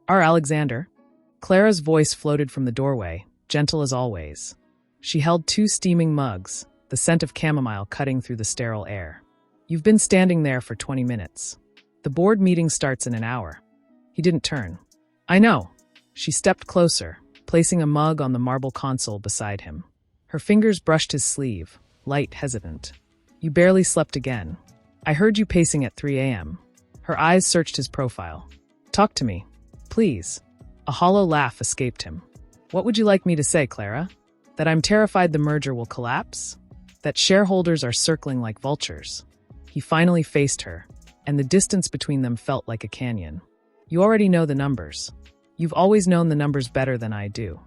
Our Alexander? Clara's voice floated from the doorway, gentle as always. She held 2 steaming mugs, the scent of chamomile cutting through the sterile air. You've been standing there for 20 minutes. The board meeting starts in an hour. He didn't turn. I know. She stepped closer, placing a mug on the marble console beside him. Her fingers brushed his sleeve, light, hesitant. You barely slept again. I heard you pacing at 3 a.m. Her eyes searched his profile. Talk to me. Please. A hollow laugh escaped him. What would you like me to say, Clara? That I'm terrified the merger will collapse? That shareholders are circling like vultures? He finally faced her, and the distance between them felt like a canyon. You already know the numbers. You've always known the numbers better than I do.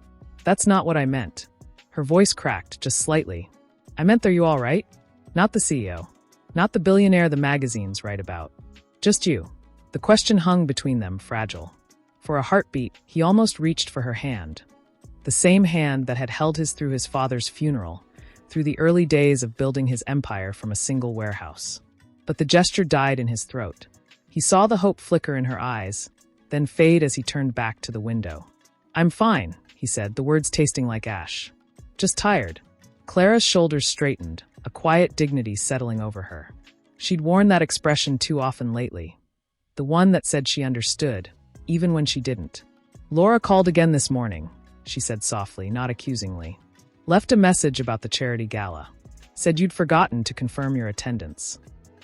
That's not what I meant. Her voice cracked, just slightly. I meant, are you all right? Not the CEO. Not the billionaire the magazines write about. Just you. The question hung between them, fragile. For a heartbeat, he almost reached for her hand. The same hand that had held his through his father's funeral, through the early days of building his empire from a single warehouse. But the gesture died in his throat. He saw the hope flicker in her eyes, then fade as he turned back to the window. I'm fine, he said, the words tasting like ash. Just tired. Clara's shoulders straightened, a quiet dignity settling over her. She'd worn that expression too often lately. The one that said she understood, even when she didn't. Laura called again this morning, she said softly, not accusingly. Left a message about the charity gala. Said you'd forgotten to confirm your attendance.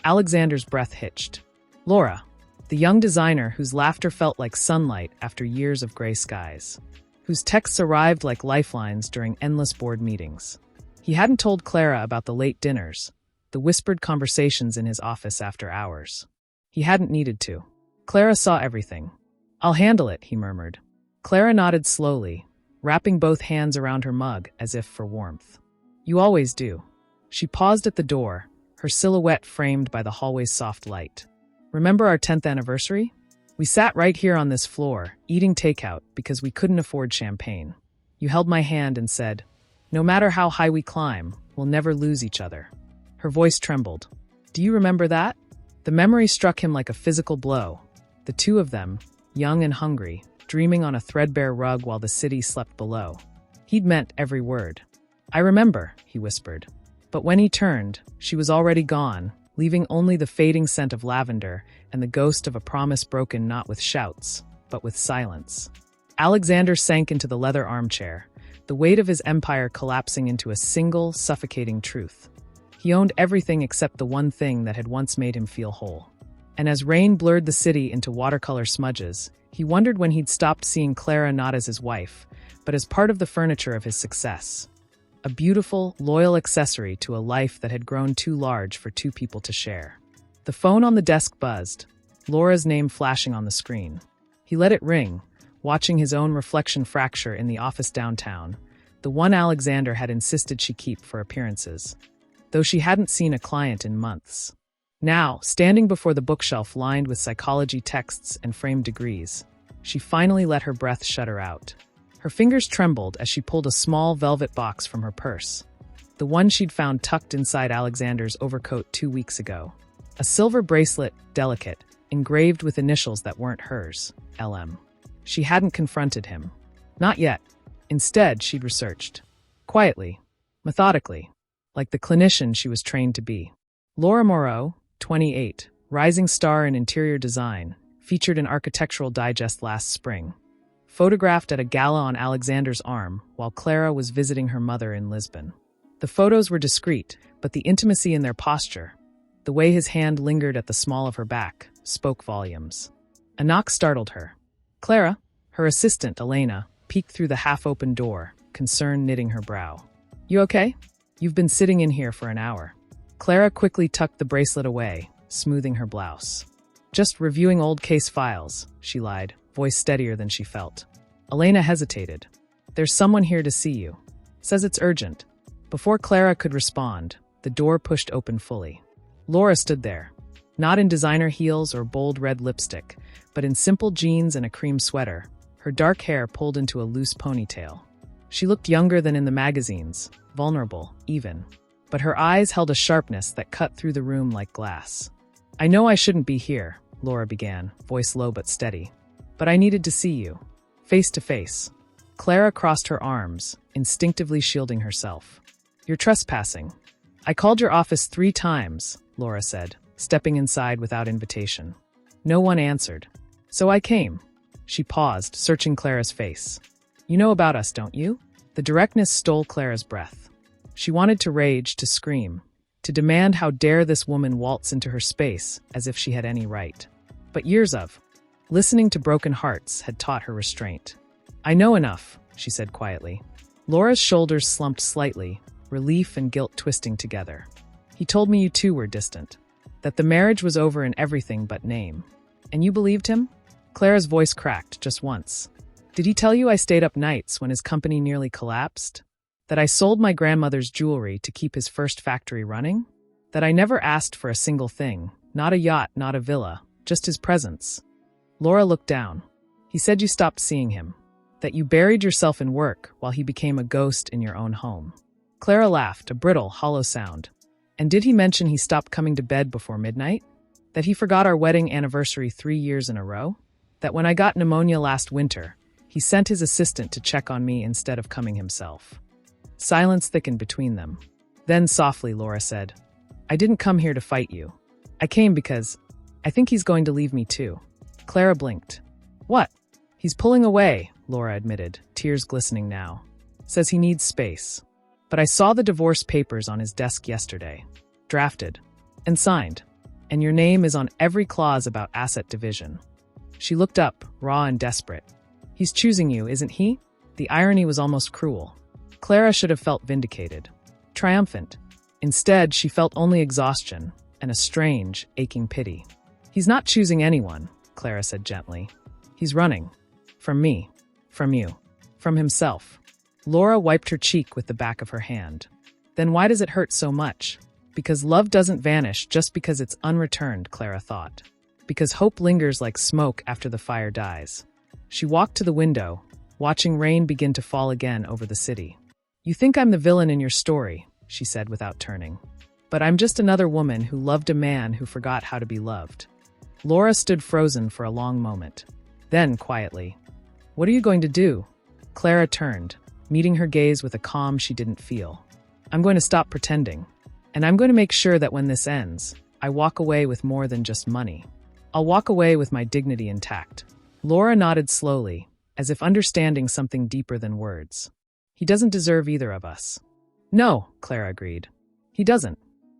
Alexander's breath hitched. Laura, the young designer whose laughter felt like sunlight after years of gray skies, whose texts arrived like lifelines during endless board meetings. He hadn't told Clara about the late dinners, the whispered conversations in his office after hours. He hadn't needed to. Clara saw everything. I'll handle it, he murmured. Clara nodded slowly, wrapping both hands around her mug as if for warmth. You always do. She paused at the door, her silhouette framed by the hallway's soft light. Remember our 10th anniversary? We sat right here on this floor, eating takeout because we couldn't afford champagne. You held my hand and said, no matter how high we climb, we'll never lose each other. Her voice trembled. Do you remember that? The memory struck him like a physical blow. The two of them, young and hungry, dreaming on a threadbare rug while the city slept below. He'd meant every word. I remember, he whispered. But when he turned, she was already gone, leaving only the fading scent of lavender and the ghost of a promise broken not with shouts, but with silence. Alexander sank into the leather armchair, the weight of his empire collapsing into a single, suffocating truth. He owned everything except the one thing that had once made him feel whole. And as rain blurred the city into watercolor smudges, he wondered when he'd stopped seeing Clara not as his wife, but as part of the furniture of his success. A beautiful, loyal accessory to a life that had grown too large for 2 people to share. The phone on the desk buzzed, Laura's name flashing on the screen. He let it ring, watching his own reflection fracture in the office downtown, the one Alexander had insisted she keep for appearances, though she hadn't seen a client in months. Now, standing before the bookshelf lined with psychology texts and framed degrees, she finally let her breath shudder out. Her fingers trembled as she pulled a small velvet box from her purse, the one she'd found tucked inside Alexander's overcoat 2 weeks ago. A silver bracelet, delicate, engraved with initials that weren't hers, LM. She hadn't confronted him. Not yet. Instead, she'd researched. Quietly, methodically, like the clinician she was trained to be. Laura Moreau, 28, rising star in interior design, featured in Architectural Digest last spring. Photographed at a gala on Alexander's arm while Clara was visiting her mother in Lisbon. The photos were discreet, but the intimacy in their posture, the way his hand lingered at the small of her back, spoke volumes. A knock startled her. Clara, her assistant, Elena, peeked through the half-open door, concern knitting her brow. You okay? You've been sitting in here for an hour. Clara quickly tucked the bracelet away, smoothing her blouse. Just reviewing old case files, she lied, voice steadier than she felt. Elena hesitated. There's someone here to see you. Says it's urgent. Before Clara could respond, the door pushed open fully. Laura stood there, not in designer heels or bold red lipstick, but in simple jeans and a cream sweater, her dark hair pulled into a loose ponytail. She looked younger than in the magazines, vulnerable, even. But her eyes held a sharpness that cut through the room like glass. I know I shouldn't be here, Laura began, voice low but steady. But I needed to see you. Face to face. Clara crossed her arms, instinctively shielding herself. You're trespassing. I called your office 3 times, Laura said, stepping inside without invitation. No one answered. So I came. She paused, searching Clara's face. You know about us, don't you? The directness stole Clara's breath. She wanted to rage, to scream, to demand how dare this woman waltz into her space as if she had any right. But years of listening to broken hearts had taught her restraint. I know enough, she said quietly. Laura's shoulders slumped slightly, relief and guilt twisting together. He told me you two were distant, that the marriage was over in everything but name. And you believed him? Clara's voice cracked just once. Did he tell you I stayed up nights when his company nearly collapsed? That I sold my grandmother's jewelry to keep his first factory running? That I never asked for a single thing, not a yacht, not a villa, just his presence? Laura looked down. He said you stopped seeing him, that you buried yourself in work while he became a ghost in your own home. Clara laughed, a brittle, hollow sound. And did he mention he stopped coming to bed before midnight? That he forgot our wedding anniversary 3 years in a row? That when I got pneumonia last winter, he sent his assistant to check on me instead of coming himself? Silence thickened between them. Then softly, Laura said, I didn't come here to fight you. I came because I think he's going to leave me too. Clara blinked. What? He's pulling away, Laura admitted, tears glistening now. Says he needs space. But I saw the divorce papers on his desk yesterday. Drafted. And signed. And your name is on every clause about asset division. She looked up, raw and desperate. He's choosing you, isn't he? The irony was almost cruel. Clara should have felt vindicated. Triumphant. Instead, she felt only exhaustion and a strange, aching pity. He's not choosing anyone, Clara said gently. He's running. From me. From you. From himself. Laura wiped her cheek with the back of her hand. Then why does it hurt so much? Because love doesn't vanish just because it's unreturned, Clara thought. Because hope lingers like smoke after the fire dies. She walked to the window, watching rain begin to fall again over the city. You think I'm the villain in your story, she said without turning. But I'm just another woman who loved a man who forgot how to be loved. Laura stood frozen for a long moment. Then, quietly, what are you going to do? Clara turned, meeting her gaze with a calm she didn't feel. I'm going to stop pretending. And I'm going to make sure that when this ends, I walk away with more than just money. I'll walk away with my dignity intact. Laura nodded slowly, as if understanding something deeper than words. He doesn't deserve either of us. No, Clara agreed. He doesn't.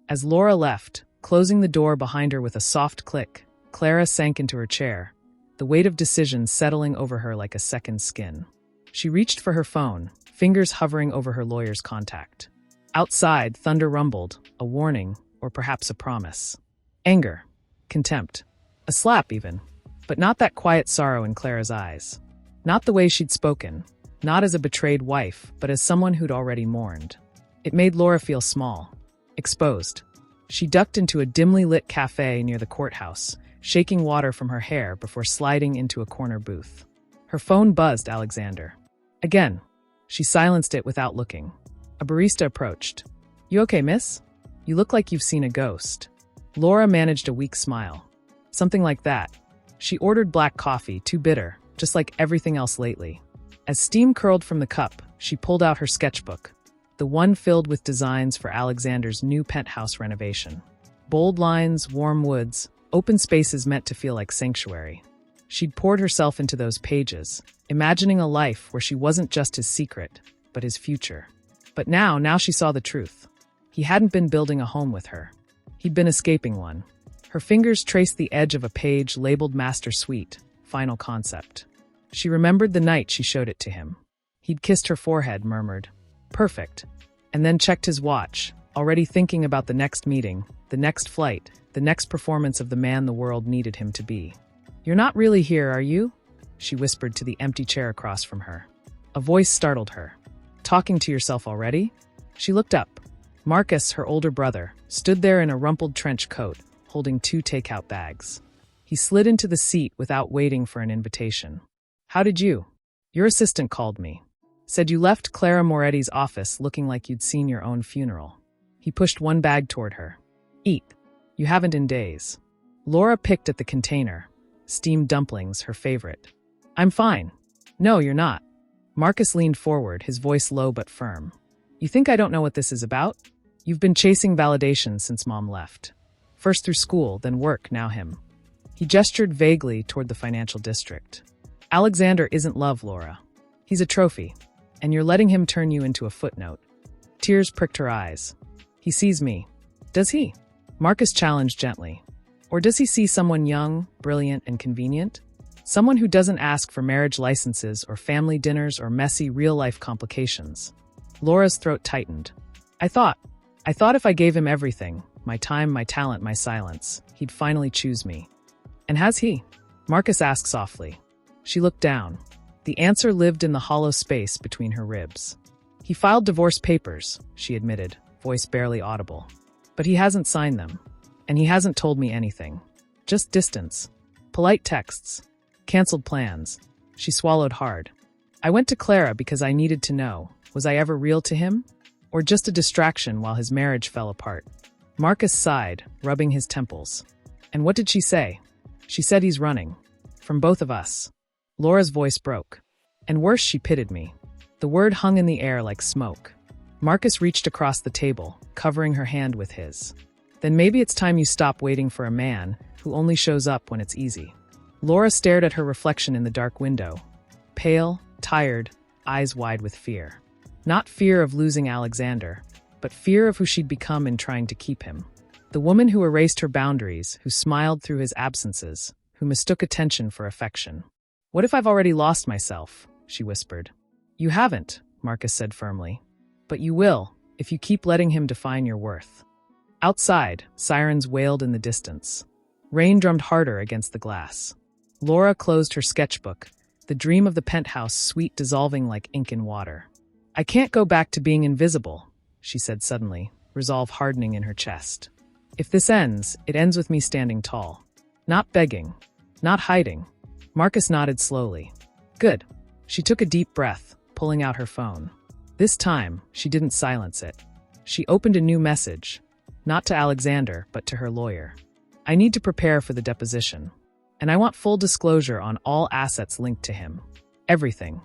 As Laura left, closing the door behind her with a soft click, Clara sank into her chair, the weight of decision settling over her like a second skin. She reached for her phone, fingers hovering over her lawyer's contact. Outside, thunder rumbled, a warning, or perhaps a promise. Anger. Contempt. A slap, even. But not that quiet sorrow in Clara's eyes. Not the way she'd spoken. Not as a betrayed wife, but as someone who'd already mourned. It made Laura feel small. Exposed. She ducked into a dimly lit cafe near the courthouse, shaking water from her hair before sliding into a corner booth. Her phone buzzed Alexander. Again. She silenced it without looking. A barista approached. You okay, miss? You look like you've seen a ghost. Laura managed a weak smile. Something like that. She ordered black coffee, too bitter, just like everything else lately. As steam curled from the cup, she pulled out her sketchbook, the one filled with designs for Alexander's new penthouse renovation. Bold lines, warm woods, open spaces meant to feel like sanctuary. She'd poured herself into those pages, imagining a life where she wasn't just his secret, but his future. But now she saw the truth. He hadn't been building a home with her. He'd been escaping one. Her fingers traced the edge of a page labeled Master Suite, Final Concept. She remembered the night she showed it to him. He'd kissed her forehead, murmured, "Perfect," and then checked his watch, already thinking about the next meeting, the next flight, the next performance of the man the world needed him to be. "You're not really here, are you?" she whispered to the empty chair across from her. A voice startled her. "Talking to yourself already?" She looked up. Marcus, her older brother, stood there in a rumpled trench coat, holding 2 takeout bags. He slid into the seat without waiting for an invitation. "How did you?" "Your assistant called me. Said you left Clara Moretti's office looking like you'd seen your own funeral." He pushed one bag toward her. "Eat. You haven't in days." Laura picked at the container. Steamed dumplings, her favorite. I'm fine. No, you're not. Marcus leaned forward, his voice low but firm. You think I don't know what this is about? You've been chasing validation since Mom left. First through school, then work, now him. He gestured vaguely toward the financial district. Alexander isn't love, Laura. He's a trophy, and you're letting him turn you into a footnote. Tears pricked her eyes. He sees me. Does he? Marcus challenged gently. Or does he see someone young, brilliant, and convenient? Someone who doesn't ask for marriage licenses or family dinners or messy real-life complications. Laura's throat tightened. I thought if I gave him everything, my time, my talent, my silence, he'd finally choose me. And has he? Marcus asked softly. She looked down. The answer lived in the hollow space between her ribs. He filed divorce papers, she admitted, voice barely audible. But he hasn't signed them. And he hasn't told me anything. Just distance. Polite texts. Canceled plans. She swallowed hard. I went to Clara because I needed to know, was I ever real to him? Or just a distraction while his marriage fell apart? Marcus sighed, rubbing his temples. And what did she say? She said he's running. From both of us. Laura's voice broke. And worse, she pitted me. The word hung in the air like smoke. Marcus reached across the table, covering her hand with his. Then maybe it's time you stop waiting for a man who only shows up when it's easy. Laura stared at her reflection in the dark window. Pale, tired, eyes wide with fear. Not fear of losing Alexander, but fear of who she'd become in trying to keep him. The woman who erased her boundaries, who smiled through his absences, who mistook attention for affection. What if I've already lost myself? She whispered. You haven't, Marcus said firmly. But you will, if you keep letting him define your worth. Outside, sirens wailed in the distance. Rain drummed harder against the glass. Laura closed her sketchbook, the dream of the penthouse sweet dissolving like ink in water. I can't go back to being invisible, she said suddenly, resolve hardening in her chest. If this ends, it ends with me standing tall. Not begging. Not hiding. Marcus nodded slowly. Good. She took a deep breath, pulling out her phone. This time, she didn't silence it. She opened a new message. Not to Alexander, but to her lawyer. I need to prepare for the deposition. And I want full disclosure on all assets linked to him. Everything.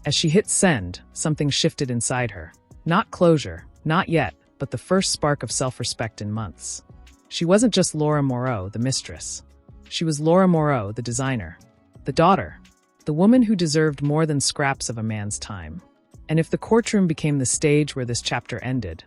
As she hit send, something shifted inside her. Not closure, not yet, but the first spark of self-respect in months. She wasn't just Laura Moreau, the mistress. She was Laura Moreau, the designer. The daughter. The woman who deserved more than scraps of a man's time. And if the courtroom became the stage where this chapter ended,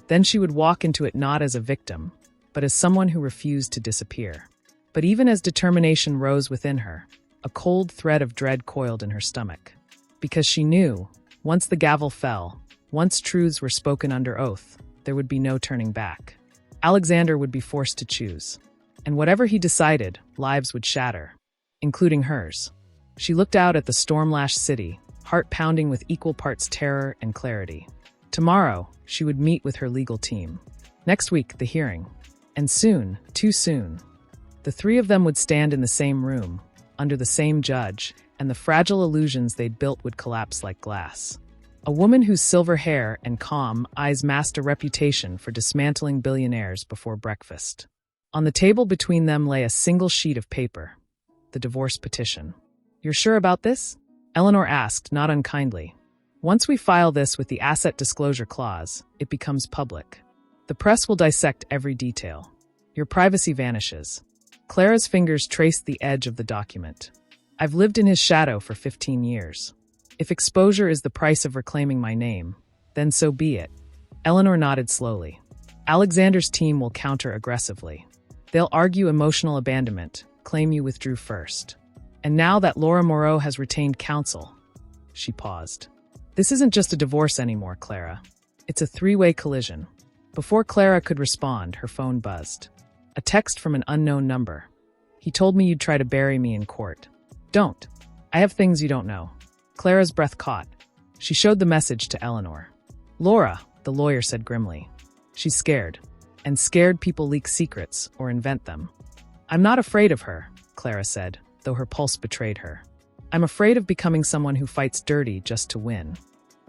then she would walk into it not as a victim, but as someone who refused to disappear. But even as determination rose within her, a cold thread of dread coiled in her stomach. Because she knew, once the gavel fell, once truths were spoken under oath, there would be no turning back. Alexander would be forced to choose. And whatever he decided, lives would shatter, including hers. She looked out at the storm-lashed city, heart pounding with equal parts terror and clarity. Tomorrow, she would meet with her legal team. Next week, the hearing. And soon, too soon, the three of them would stand in the same room, under the same judge, and the fragile illusions they'd built would collapse like glass. A woman whose silver hair and calm eyes masked a reputation for dismantling billionaires before breakfast. On the table between them lay a single sheet of paper, the divorce petition. You're sure about this? Eleanor asked, not unkindly. Once we file this with the asset disclosure clause, it becomes public. The press will dissect every detail. Your privacy vanishes. Clara's fingers traced the edge of the document. I've lived in his shadow for 15 years. If exposure is the price of reclaiming my name, then so be it. Eleanor nodded slowly. Alexander's team will counter aggressively. They'll argue emotional abandonment, claim you withdrew first. And now that Laura Moreau has retained counsel, she paused. This isn't just a divorce anymore, Clara. It's a three-way collision. Before Clara could respond, her phone buzzed. A text from an unknown number. He told me you'd try to bury me in court. Don't. I have things you don't know. Clara's breath caught. She showed the message to Eleanor. Laura, the lawyer said grimly. She's scared. And scared people leak secrets or invent them. I'm not afraid of her, Clara said, though her pulse betrayed her. I'm afraid of becoming someone who fights dirty just to win.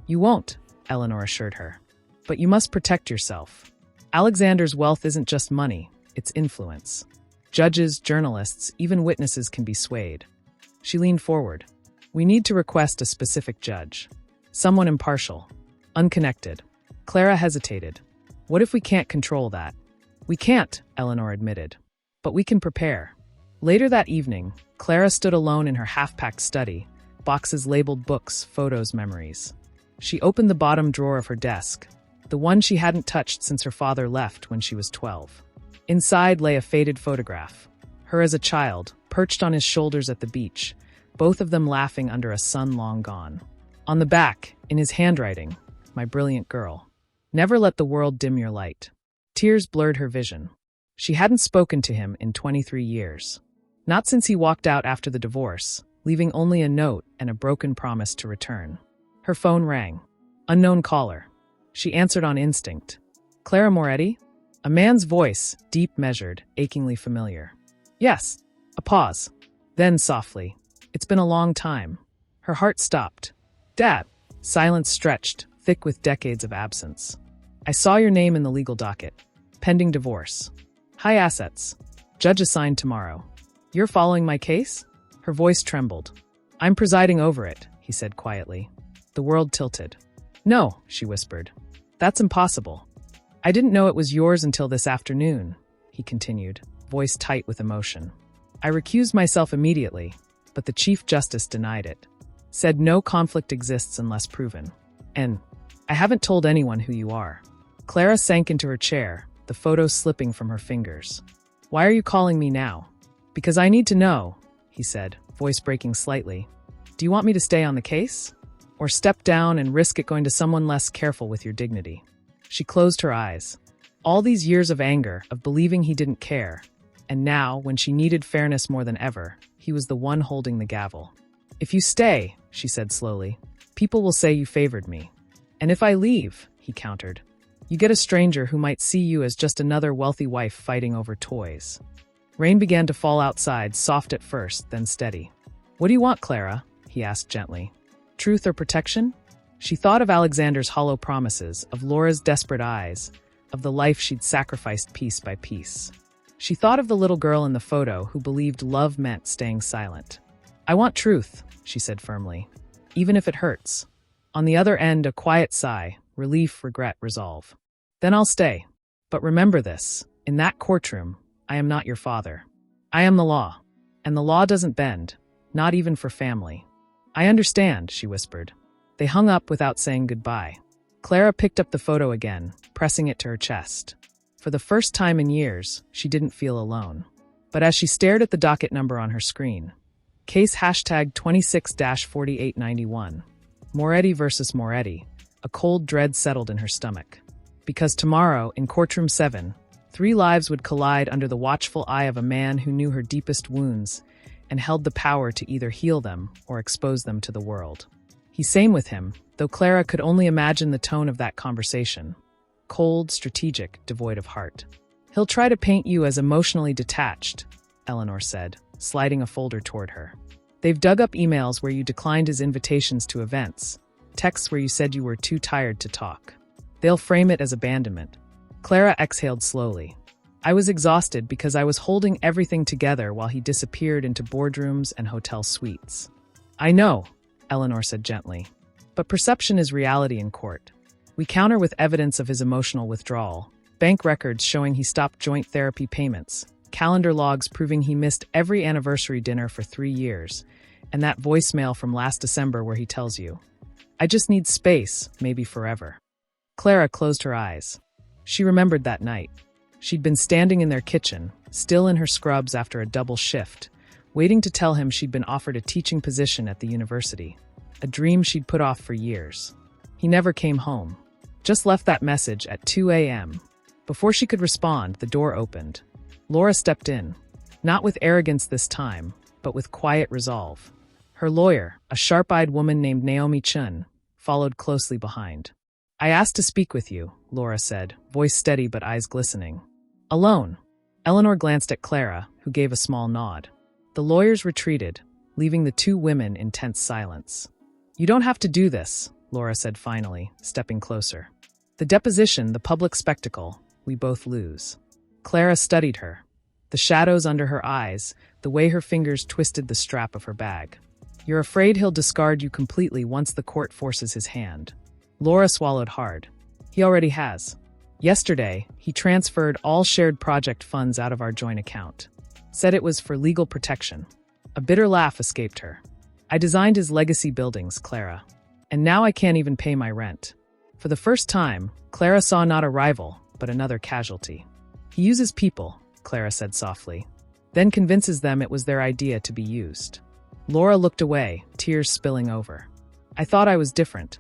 You won't, Eleanor assured her. But you must protect yourself. Alexander's wealth isn't just money, it's influence. Judges, journalists, even witnesses can be swayed. She leaned forward. We need to request a specific judge. Someone impartial. Unconnected. Clara hesitated. What if we can't control that? We can't, Eleanor admitted. But we can prepare. Later that evening, Clara stood alone in her half-packed study, boxes labeled books, photos, memories. She opened the bottom drawer of her desk, the one she hadn't touched since her father left when she was 12. Inside lay a faded photograph. Her as a child, perched on his shoulders at the beach, both of them laughing under a sun long gone. On the back, in his handwriting, "My brilliant girl. Never let the world dim your light." Tears blurred her vision. She hadn't spoken to him in 23 years. Not since he walked out after the divorce, leaving only a note and a broken promise to return. Her phone rang. Unknown caller. She answered on instinct. Clara Moretti? A man's voice, deep, measured, achingly familiar. Yes. A pause. Then softly. It's been a long time. Her heart stopped. Dad. Silence stretched, thick with decades of absence. I saw your name in the legal docket. Pending divorce. High assets. Judge assigned tomorrow. You're following my case? Her voice trembled. I'm presiding over it, he said quietly. The world tilted. No, she whispered. That's impossible. I didn't know it was yours until this afternoon, he continued, voice tight with emotion. I recused myself immediately, but the Chief Justice denied it. Said no conflict exists unless proven. And I haven't told anyone who you are. Clara sank into her chair, the photo slipping from her fingers. Why are you calling me now? Because I need to know, he said, voice breaking slightly. Do you want me to stay on the case? Or step down and risk it going to someone less careful with your dignity? She closed her eyes. All these years of anger, of believing he didn't care. And now, when she needed fairness more than ever, he was the one holding the gavel. If you stay, she said slowly, people will say you favored me. And if I leave, he countered, you get a stranger who might see you as just another wealthy wife fighting over toys. Rain began to fall outside, soft at first, then steady. What do you want, Clara? He asked gently. Truth or protection? She thought of Alexander's hollow promises, of Laura's desperate eyes, of the life she'd sacrificed piece by piece. She thought of the little girl in the photo who believed love meant staying silent. I want truth, she said firmly, even if it hurts. On the other end, a quiet sigh, relief, regret, resolve. Then I'll stay. But remember this, in that courtroom, I am not your father. I am the law. And the law doesn't bend, not even for family. I understand, she whispered. They hung up without saying goodbye. Clara picked up the photo again, pressing it to her chest. For the first time in years, she didn't feel alone. But as she stared at the docket number on her screen, case hashtag 26-4891, Moretti versus Moretti, a cold dread settled in her stomach. Because tomorrow, in courtroom 7, 3 lives would collide under the watchful eye of a man who knew her deepest wounds and held the power to either heal them or expose them to the world. He's same with him, though Clara could only imagine the tone of that conversation. Cold, strategic, devoid of heart. He'll try to paint you as emotionally detached, Eleanor said, sliding a folder toward her. They've dug up emails where you declined his invitations to events, texts where you said you were too tired to talk. They'll frame it as abandonment. Clara exhaled slowly. I was exhausted because I was holding everything together while he disappeared into boardrooms and hotel suites. I know, Eleanor said gently, but perception is reality in court. We counter with evidence of his emotional withdrawal, bank records showing he stopped joint therapy payments, calendar logs proving he missed every anniversary dinner for 3 years, and that voicemail from last December where he tells you, I just need space, maybe forever. Clara closed her eyes. She remembered that night. She'd been standing in their kitchen, still in her scrubs after a double shift, waiting to tell him she'd been offered a teaching position at the university, a dream she'd put off for years. He never came home. Just left that message at 2 a.m. Before she could respond, the door opened. Laura stepped in, not with arrogance this time, but with quiet resolve. Her lawyer, a sharp-eyed woman named Naomi Chun, followed closely behind. I asked to speak with you, Laura said, voice steady but eyes glistening. Alone. Eleanor glanced at Clara, who gave a small nod. The lawyers retreated, leaving the 2 women in tense silence. You don't have to do this, Laura said finally, stepping closer. The deposition, the public spectacle, we both lose. Clara studied her. The shadows under her eyes, the way her fingers twisted the strap of her bag. You're afraid he'll discard you completely once the court forces his hand. Laura swallowed hard. He already has. Yesterday, he transferred all shared project funds out of our joint account. Said it was for legal protection. A bitter laugh escaped her. I designed his legacy buildings, Clara. And now I can't even pay my rent. For the first time, Clara saw not a rival, but another casualty. He uses people, Clara said softly, then convinces them it was their idea to be used. Laura looked away, tears spilling over. I thought I was different.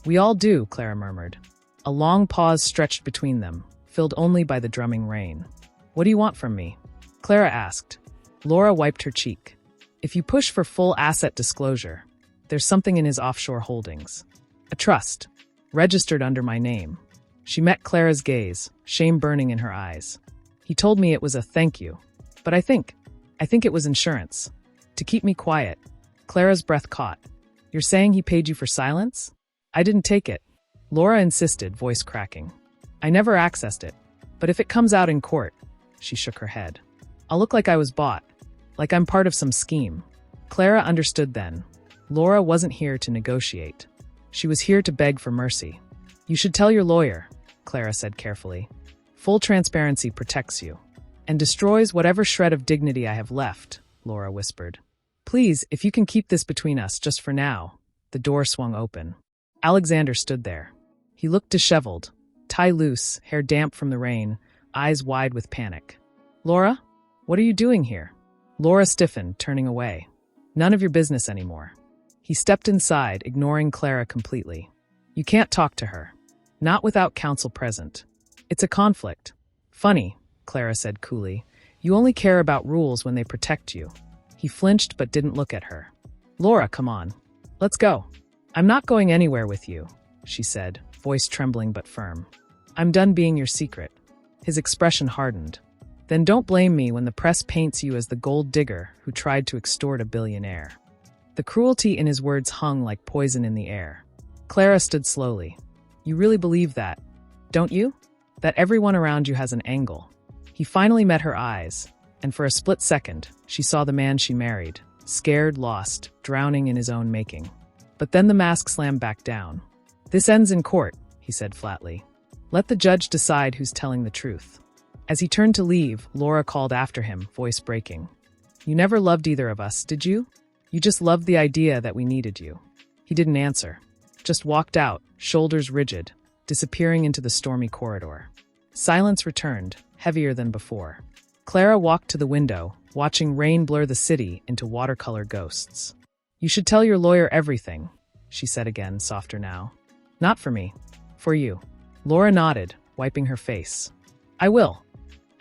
We all do, Clara murmured. A long pause stretched between them, filled only by the drumming rain. What do you want from me? Clara asked. Laura wiped her cheek. If you push for full asset disclosure, there's something in his offshore holdings. A trust, registered under my name. She met Clara's gaze, shame burning in her eyes. He told me it was a thank you. But I think it was insurance. To keep me quiet. Clara's breath caught. You're saying he paid you for silence? I didn't take it. Laura insisted, voice cracking. I never accessed it. But if it comes out in court, she shook her head. I'll look like I was bought. Like I'm part of some scheme. Clara understood then. Laura wasn't here to negotiate. She was here to beg for mercy. You should tell your lawyer, Clara said carefully. Full transparency protects you. And destroys whatever shred of dignity I have left, Laura whispered. Please, if you can keep this between us just for now. The door swung open. Alexander stood there. He looked disheveled, tie loose, hair damp from the rain, eyes wide with panic. Laura, what are you doing here? Laura stiffened, turning away. None of your business anymore. He stepped inside, ignoring Clara completely. You can't talk to her. Not without counsel present. It's a conflict. Funny, Clara said coolly. You only care about rules when they protect you. He flinched but didn't look at her. Laura, come on. Let's go. I'm not going anywhere with you, she said, voice trembling but firm. I'm done being your secret. His expression hardened. Then don't blame me when the press paints you as the gold digger who tried to extort a billionaire. The cruelty in his words hung like poison in the air. Clara stood slowly. You really believe that, don't you? That everyone around you has an angle. He finally met her eyes, and for a split second, she saw the man she married, scared, lost, drowning in his own making. But then the mask slammed back down. This ends in court, he said flatly. Let the judge decide who's telling the truth. As he turned to leave, Laura called after him, voice breaking. You never loved either of us, did you? You just loved the idea that we needed you. He didn't answer. Just walked out, shoulders rigid, disappearing into the stormy corridor. Silence returned, heavier than before. Clara walked to the window, watching rain blur the city into watercolor ghosts. You should tell your lawyer everything, she said again, softer now. Not for me. For you. Laura nodded, wiping her face. I will.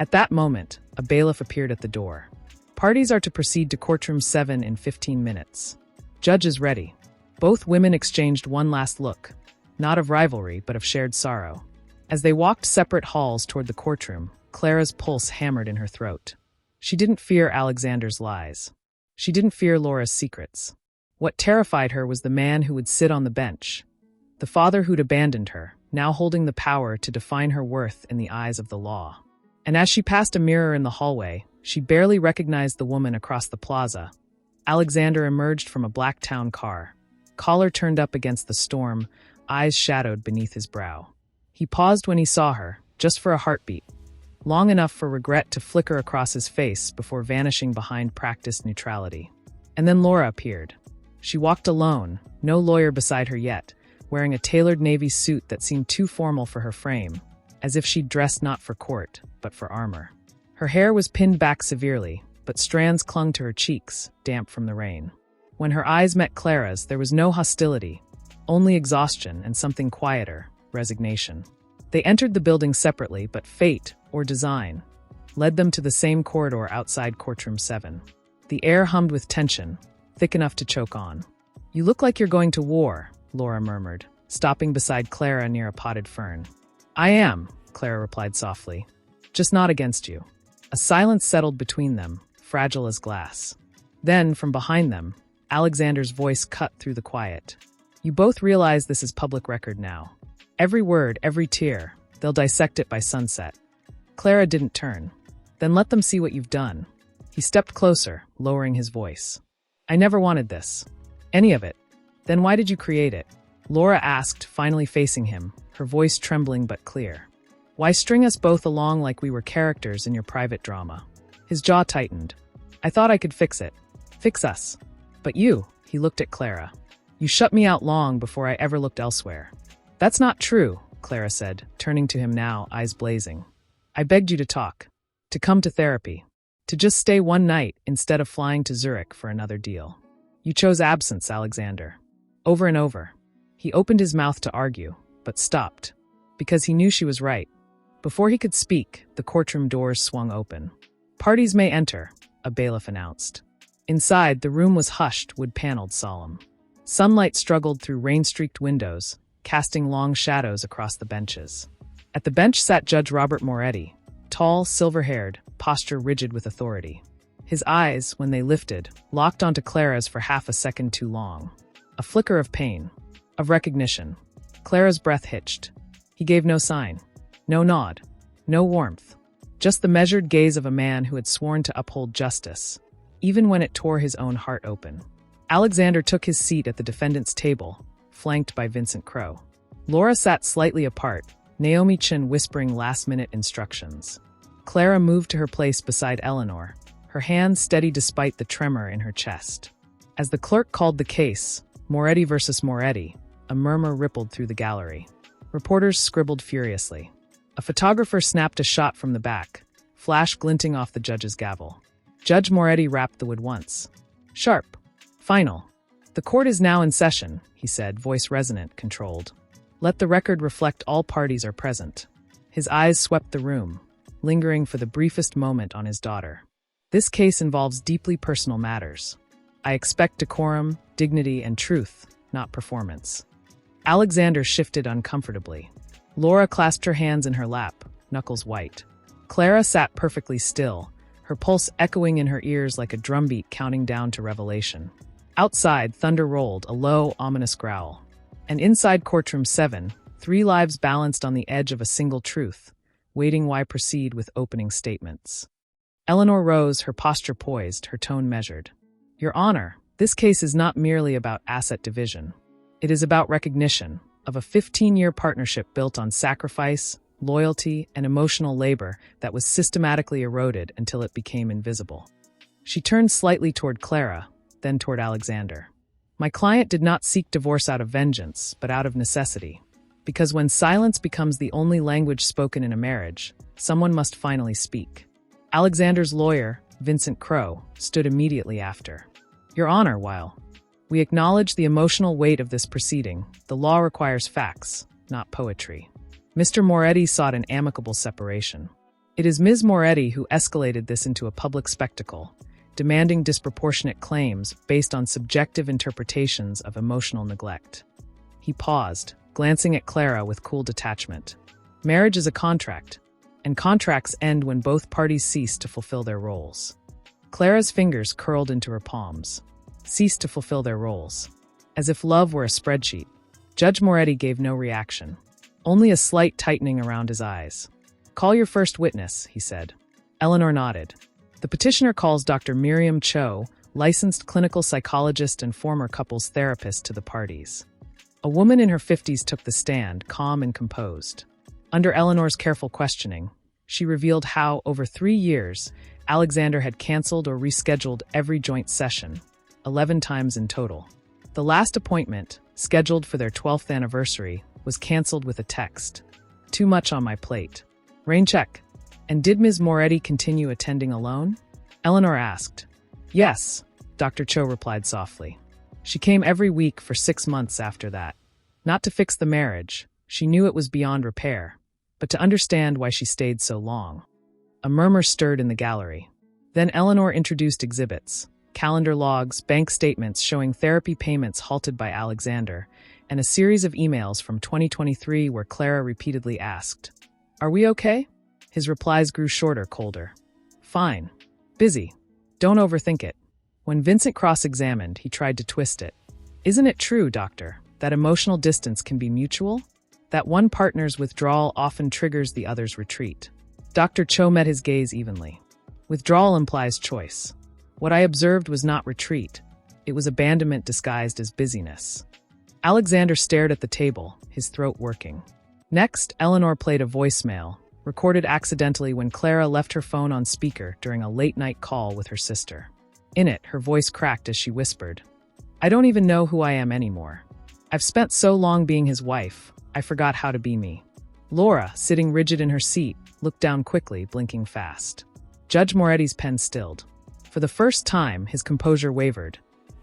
At that moment, a bailiff appeared at the door. Parties are to proceed to courtroom 7 in 15 minutes. Judge is ready. Both women exchanged one last look, not of rivalry, but of shared sorrow. As they walked separate halls toward the courtroom, Clara's pulse hammered in her throat. She didn't fear Alexander's lies. She didn't fear Laura's secrets. What terrified her was the man who would sit on the bench. The father who'd abandoned her, now holding the power to define her worth in the eyes of the law. And as she passed a mirror in the hallway, she barely recognized the woman across the plaza. Alexander emerged from a black town car, collar turned up against the storm, eyes shadowed beneath his brow. He paused when he saw her, just for a heartbeat, long enough for regret to flicker across his face before vanishing behind practiced neutrality. And then Laura appeared. She walked alone, no lawyer beside her yet, wearing a tailored navy suit that seemed too formal for her frame, as if she'd dressed not for court, but for armor. Her hair was pinned back severely, but strands clung to her cheeks, damp from the rain. When her eyes met Clara's, there was no hostility, only exhaustion and something quieter, resignation. They entered the building separately, but fate, or design, led them to the same corridor outside courtroom 7. The air hummed with tension, thick enough to choke on. You look like you're going to war, Laura murmured, stopping beside Clara near a potted fern. I am, Clara replied softly. Just not against you. A silence settled between them, fragile as glass. Then, from behind them, Alexander's voice cut through the quiet. You both realize this is public record now. Every word, every tear, they'll dissect it by sunset. Clara didn't turn. Then let them see what you've done. He stepped closer, lowering his voice. I never wanted this. Any of it. Then why did you create it? Laura asked, finally facing him, her voice trembling but clear. Why string us both along like we were characters in your private drama? His jaw tightened. I thought I could fix it. Fix us. But you, he looked at Clara. You shut me out long before I ever looked elsewhere. That's not true, Clara said, turning to him now, eyes blazing. I begged you to talk. To come to therapy. To just stay one night instead of flying to Zurich for another deal. You chose absence, Alexander. Over and over. He opened his mouth to argue, but stopped. Because he knew she was right. Before he could speak, the courtroom doors swung open. Parties may enter, a bailiff announced. Inside, the room was hushed, wood-paneled, solemn. Sunlight struggled through rain-streaked windows, casting long shadows across the benches. At the bench sat Judge Robert Moretti, tall, silver-haired, posture rigid with authority. His eyes, when they lifted, locked onto Clara's for half a second too long. A flicker of pain, of recognition. Clara's breath hitched. He gave no sign, no nod, no warmth. Just the measured gaze of a man who had sworn to uphold justice, even when it tore his own heart open. Alexander took his seat at the defendant's table, flanked by Vincent Crowe. Laura sat slightly apart, Naomi Chin whispering last-minute instructions. Clara moved to her place beside Eleanor, her hands steady despite the tremor in her chest. As the clerk called the case, Moretti versus Moretti, a murmur rippled through the gallery. Reporters scribbled furiously. A photographer snapped a shot from the back, flash glinting off the judge's gavel. Judge Moretti rapped the wood once. Sharp. Final. The court is now in session, he said, voice resonant, controlled. Let the record reflect all parties are present. His eyes swept the room, lingering for the briefest moment on his daughter. This case involves deeply personal matters. I expect decorum, dignity, and truth, not performance. Alexander shifted uncomfortably. Laura clasped her hands in her lap, knuckles white. Clara sat perfectly still, her pulse echoing in her ears like a drumbeat counting down to revelation. Outside, thunder rolled, a low, ominous growl. And inside courtroom 7, 3 lives balanced on the edge of a single truth, waiting why proceed with opening statements. Eleanor rose, her posture poised, her tone measured. Your Honor, this case is not merely about asset division. It is about recognition of a 15-year partnership built on sacrifice, loyalty, and emotional labor that was systematically eroded until it became invisible. She turned slightly toward Clara, then toward Alexander. My client did not seek divorce out of vengeance, but out of necessity. Because when silence becomes the only language spoken in a marriage, someone must finally speak. Alexander's lawyer, Vincent Crowe, stood immediately after. Your Honor, while we acknowledge the emotional weight of this proceeding, the law requires facts, not poetry. Mr. Moretti sought an amicable separation. It is Ms. Moretti who escalated this into a public spectacle, demanding disproportionate claims based on subjective interpretations of emotional neglect. He paused, glancing at Clara with cool detachment. Marriage is a contract, and contracts end when both parties cease to fulfill their roles. Clara's fingers curled into her palms. Cease to fulfill their roles. As if love were a spreadsheet. Judge Moretti gave no reaction. Only a slight tightening around his eyes. Call your first witness, he said. Eleanor nodded. The petitioner calls Dr. Miriam Cho, licensed clinical psychologist and former couples therapist, to the parties. A woman in her 50s took the stand, calm and composed. Under Eleanor's careful questioning, she revealed how, over 3 years, Alexander had canceled or rescheduled every joint session, 11 times in total. The last appointment, scheduled for their 12th anniversary, was canceled with a text. Too much on my plate. Rain check. And did Ms. Moretti continue attending alone? Eleanor asked. Yes, Dr. Cho replied softly. She came every week for 6 months after that. Not to fix the marriage, she knew it was beyond repair, but to understand why she stayed so long. A murmur stirred in the gallery. Then Eleanor introduced exhibits. Calendar logs, bank statements showing therapy payments halted by Alexander, and a series of emails from 2023 where Clara repeatedly asked, Are we okay? His replies grew shorter, colder. Fine. Busy. Don't overthink it. When Vincent cross-examined, he tried to twist it. Isn't it true, doctor, that emotional distance can be mutual? That one partner's withdrawal often triggers the other's retreat? Dr. Cho met his gaze evenly. Withdrawal implies choice. What I observed was not retreat. It was abandonment disguised as busyness. Alexander stared at the table, his throat working. Next, Eleanor played a voicemail, recorded accidentally when Clara left her phone on speaker during a late-night call with her sister. In it, her voice cracked as she whispered, "I don't even know who I am anymore. I've spent so long being his wife, I forgot how to be me." Laura, sitting rigid in her seat, looked down quickly, blinking fast. Judge Moretti's pen stilled. For the first time, his composure wavered.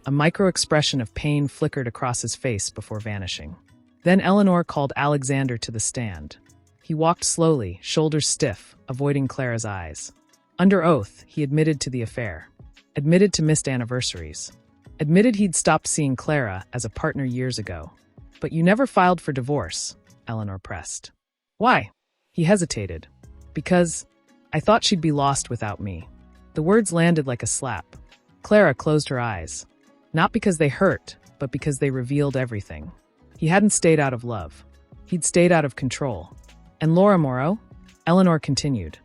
A micro-expression of pain flickered across his face before vanishing. Then Eleanor called Alexander to the stand. He walked slowly, shoulders stiff, avoiding Clara's eyes. Under oath, he admitted to the affair. Admitted to missed anniversaries. Admitted he'd stopped seeing Clara as a partner years ago. "But you never filed for divorce," Eleanor pressed. "Why?" He hesitated. "Because I thought she'd be lost without me." The words landed like a slap. Clara closed her eyes. Not because they hurt, but because they revealed everything. He hadn't stayed out of love. He'd stayed out of control. "And Laura Moreau?" Eleanor continued.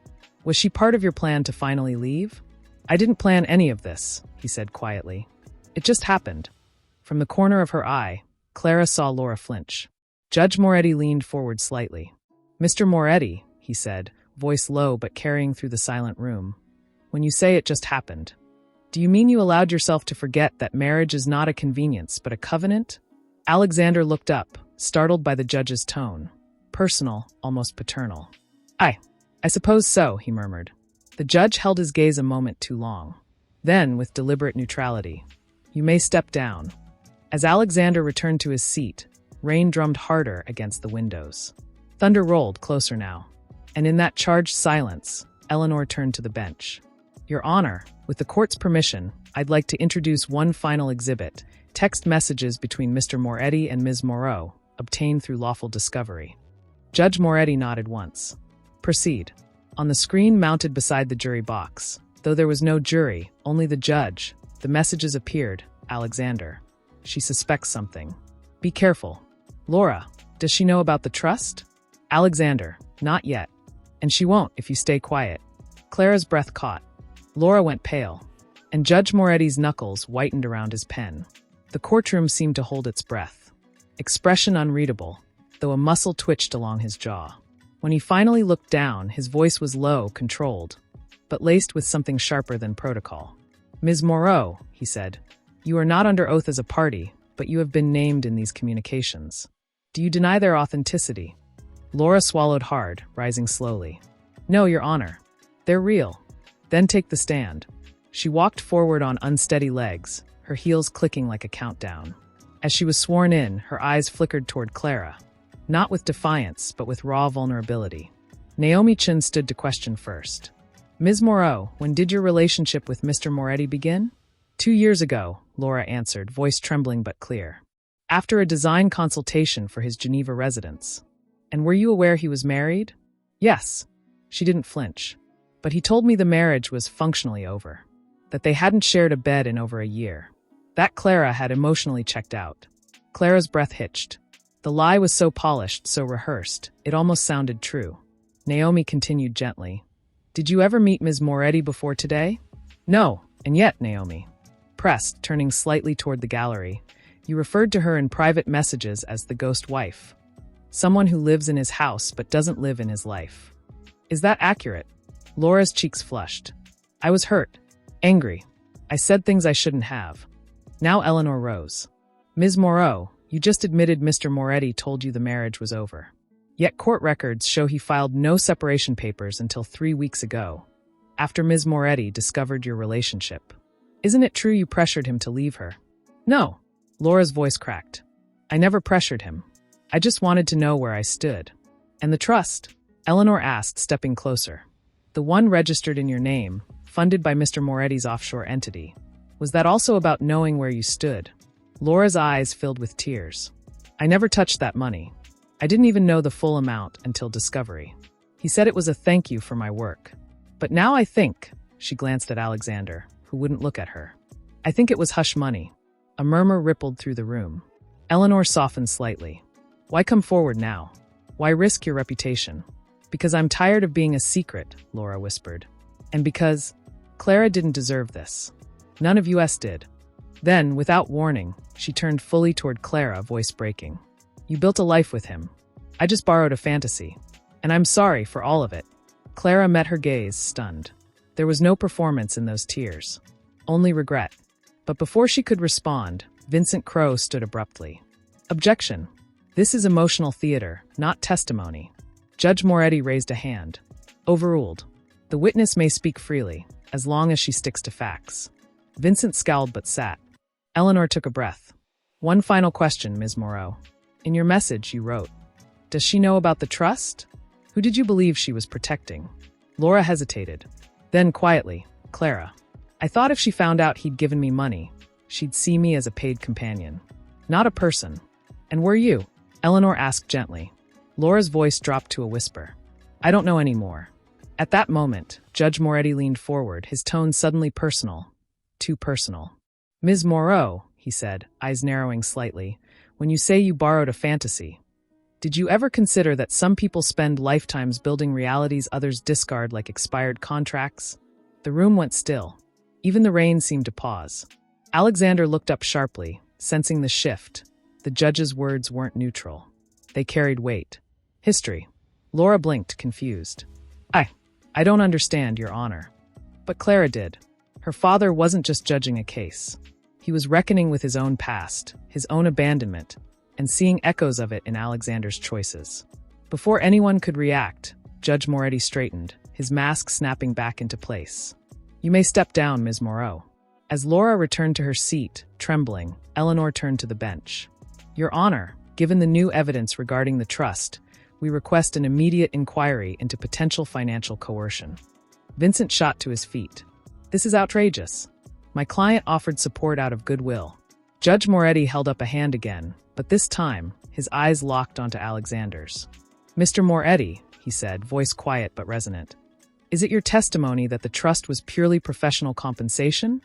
"Was she part of your plan to finally leave?" "I didn't plan any of this," he said quietly. "It just happened." From the corner of her eye, Clara saw Laura flinch. Judge Moretti leaned forward slightly. "Mr. Moretti," he said, voice low but carrying through the silent room, "when you say it just happened, do you mean you allowed yourself to forget that marriage is not a convenience but a covenant?" Alexander looked up, startled by the judge's tone. Personal, almost paternal. I suppose so," he murmured. The judge held his gaze a moment too long. Then, with deliberate neutrality, "You may step down." As Alexander returned to his seat, rain drummed harder against the windows. Thunder rolled closer now. And in that charged silence, Eleanor turned to the bench. "Your Honor, with the court's permission, I'd like to introduce one final exhibit, text messages between Mr. Moretti and Ms. Moreau, obtained through lawful discovery." Judge Moretti nodded once. "Proceed." On the screen mounted beside the jury box, though there was no jury, only the judge, the messages appeared. "Alexander. She suspects something. Be careful." "Laura, does she know about the trust?" "Alexander. Not yet. And she won't if you stay quiet." Clara's breath caught. Laura went pale, and Judge Moretti's knuckles whitened around his pen. The courtroom seemed to hold its breath. Expression unreadable, though a muscle twitched along his jaw. When he finally looked down, his voice was low, controlled, but laced with something sharper than protocol. "Ms. Moreau," he said, "you are not under oath as a party, but you have been named in these communications. Do you deny their authenticity?" Laura swallowed hard, rising slowly. "No, Your Honor. They're real." "Then take the stand." She walked forward on unsteady legs, her heels clicking like a countdown. As she was sworn in, her eyes flickered toward Clara. Not with defiance, but with raw vulnerability. Naomi Chin stood to question first. "Ms. Moreau, when did your relationship with Mr. Moretti begin?" 2 years ago, Laura answered, voice trembling but clear. "After a design consultation for his Geneva residence." "And were you aware he was married?" "Yes." She didn't flinch. "But he told me the marriage was functionally over. That they hadn't shared a bed in over a year." That Clara had emotionally checked out. Clara's breath hitched. The lie was so polished, so rehearsed, it almost sounded true. Naomi continued gently. "Did you ever meet Ms. Moretti before today?" "No, and yet, Naomi." Pressed, turning slightly toward the gallery, "You referred to her in private messages as the ghost wife. Someone who lives in his house but doesn't live in his life. Is that accurate?" Laura's cheeks flushed. "I was hurt. Angry. I said things I shouldn't have." Now Eleanor rose. "Ms. Moreau, you just admitted Mr. Moretti told you the marriage was over. Yet court records show he filed no separation papers until 3 weeks ago, after Ms. Moretti discovered your relationship. Isn't it true you pressured him to leave her?" "No." Laura's voice cracked. "I never pressured him. I just wanted to know where I stood." "And the trust?" Eleanor asked, stepping closer. "The one registered in your name, funded by Mr. Moretti's offshore entity. Was that also about knowing where you stood?" Laura's eyes filled with tears. "I never touched that money. I didn't even know the full amount until discovery. He said it was a thank you for my work. But now I think," she glanced at Alexander, who wouldn't look at her, "I think it was hush money." A murmur rippled through the room. Eleanor softened slightly. "Why come forward now? Why risk your reputation?" "Because I'm tired of being a secret," Laura whispered. "And because Clara didn't deserve this. None of us did." Then, without warning, she turned fully toward Clara, voice breaking. You built a life with him. I just borrowed a fantasy. And I'm sorry for all of it. Clara met her gaze, stunned. There was no performance in those tears. Only regret. But before she could respond, Vincent Crowe stood abruptly. Objection. This is emotional theater, not testimony. Judge Moretti raised a hand. Overruled. The witness may speak freely, as long as she sticks to facts. Vincent scowled but sat. Eleanor took a breath. One final question, Ms. Moreau. In your message, you wrote, does she know about the trust? Who did you believe she was protecting? Laura hesitated. Then quietly, Clara. I thought if she found out he'd given me money, she'd see me as a paid companion. Not a person. And were you? Eleanor asked gently. Laura's voice dropped to a whisper. I don't know any more. At that moment, Judge Moretti leaned forward, his tone suddenly personal. Too personal. Ms. Moreau, he said, eyes narrowing slightly, when you say you borrowed a fantasy, did you ever consider that some people spend lifetimes building realities others discard like expired contracts? The room went still. Even the rain seemed to pause. Alexander looked up sharply, sensing the shift. The judge's words weren't neutral. They carried weight. History. Laura blinked, confused. I don't understand, Your Honor. But Clara did. Her father wasn't just judging a case. He was reckoning with his own past, his own abandonment, and seeing echoes of it in Alexander's choices. Before anyone could react, Judge Moretti straightened, his mask snapping back into place. You may step down, Ms. Moreau. As Laura returned to her seat, trembling, Eleanor turned to the bench. Your Honor, given the new evidence regarding the trust, we request an immediate inquiry into potential financial coercion. Vincent shot to his feet. This is outrageous. My client offered support out of goodwill. Judge Moretti held up a hand again, but this time, his eyes locked onto Alexander's. Mr. Moretti, he said, voice quiet but resonant. Is it your testimony that the trust was purely professional compensation?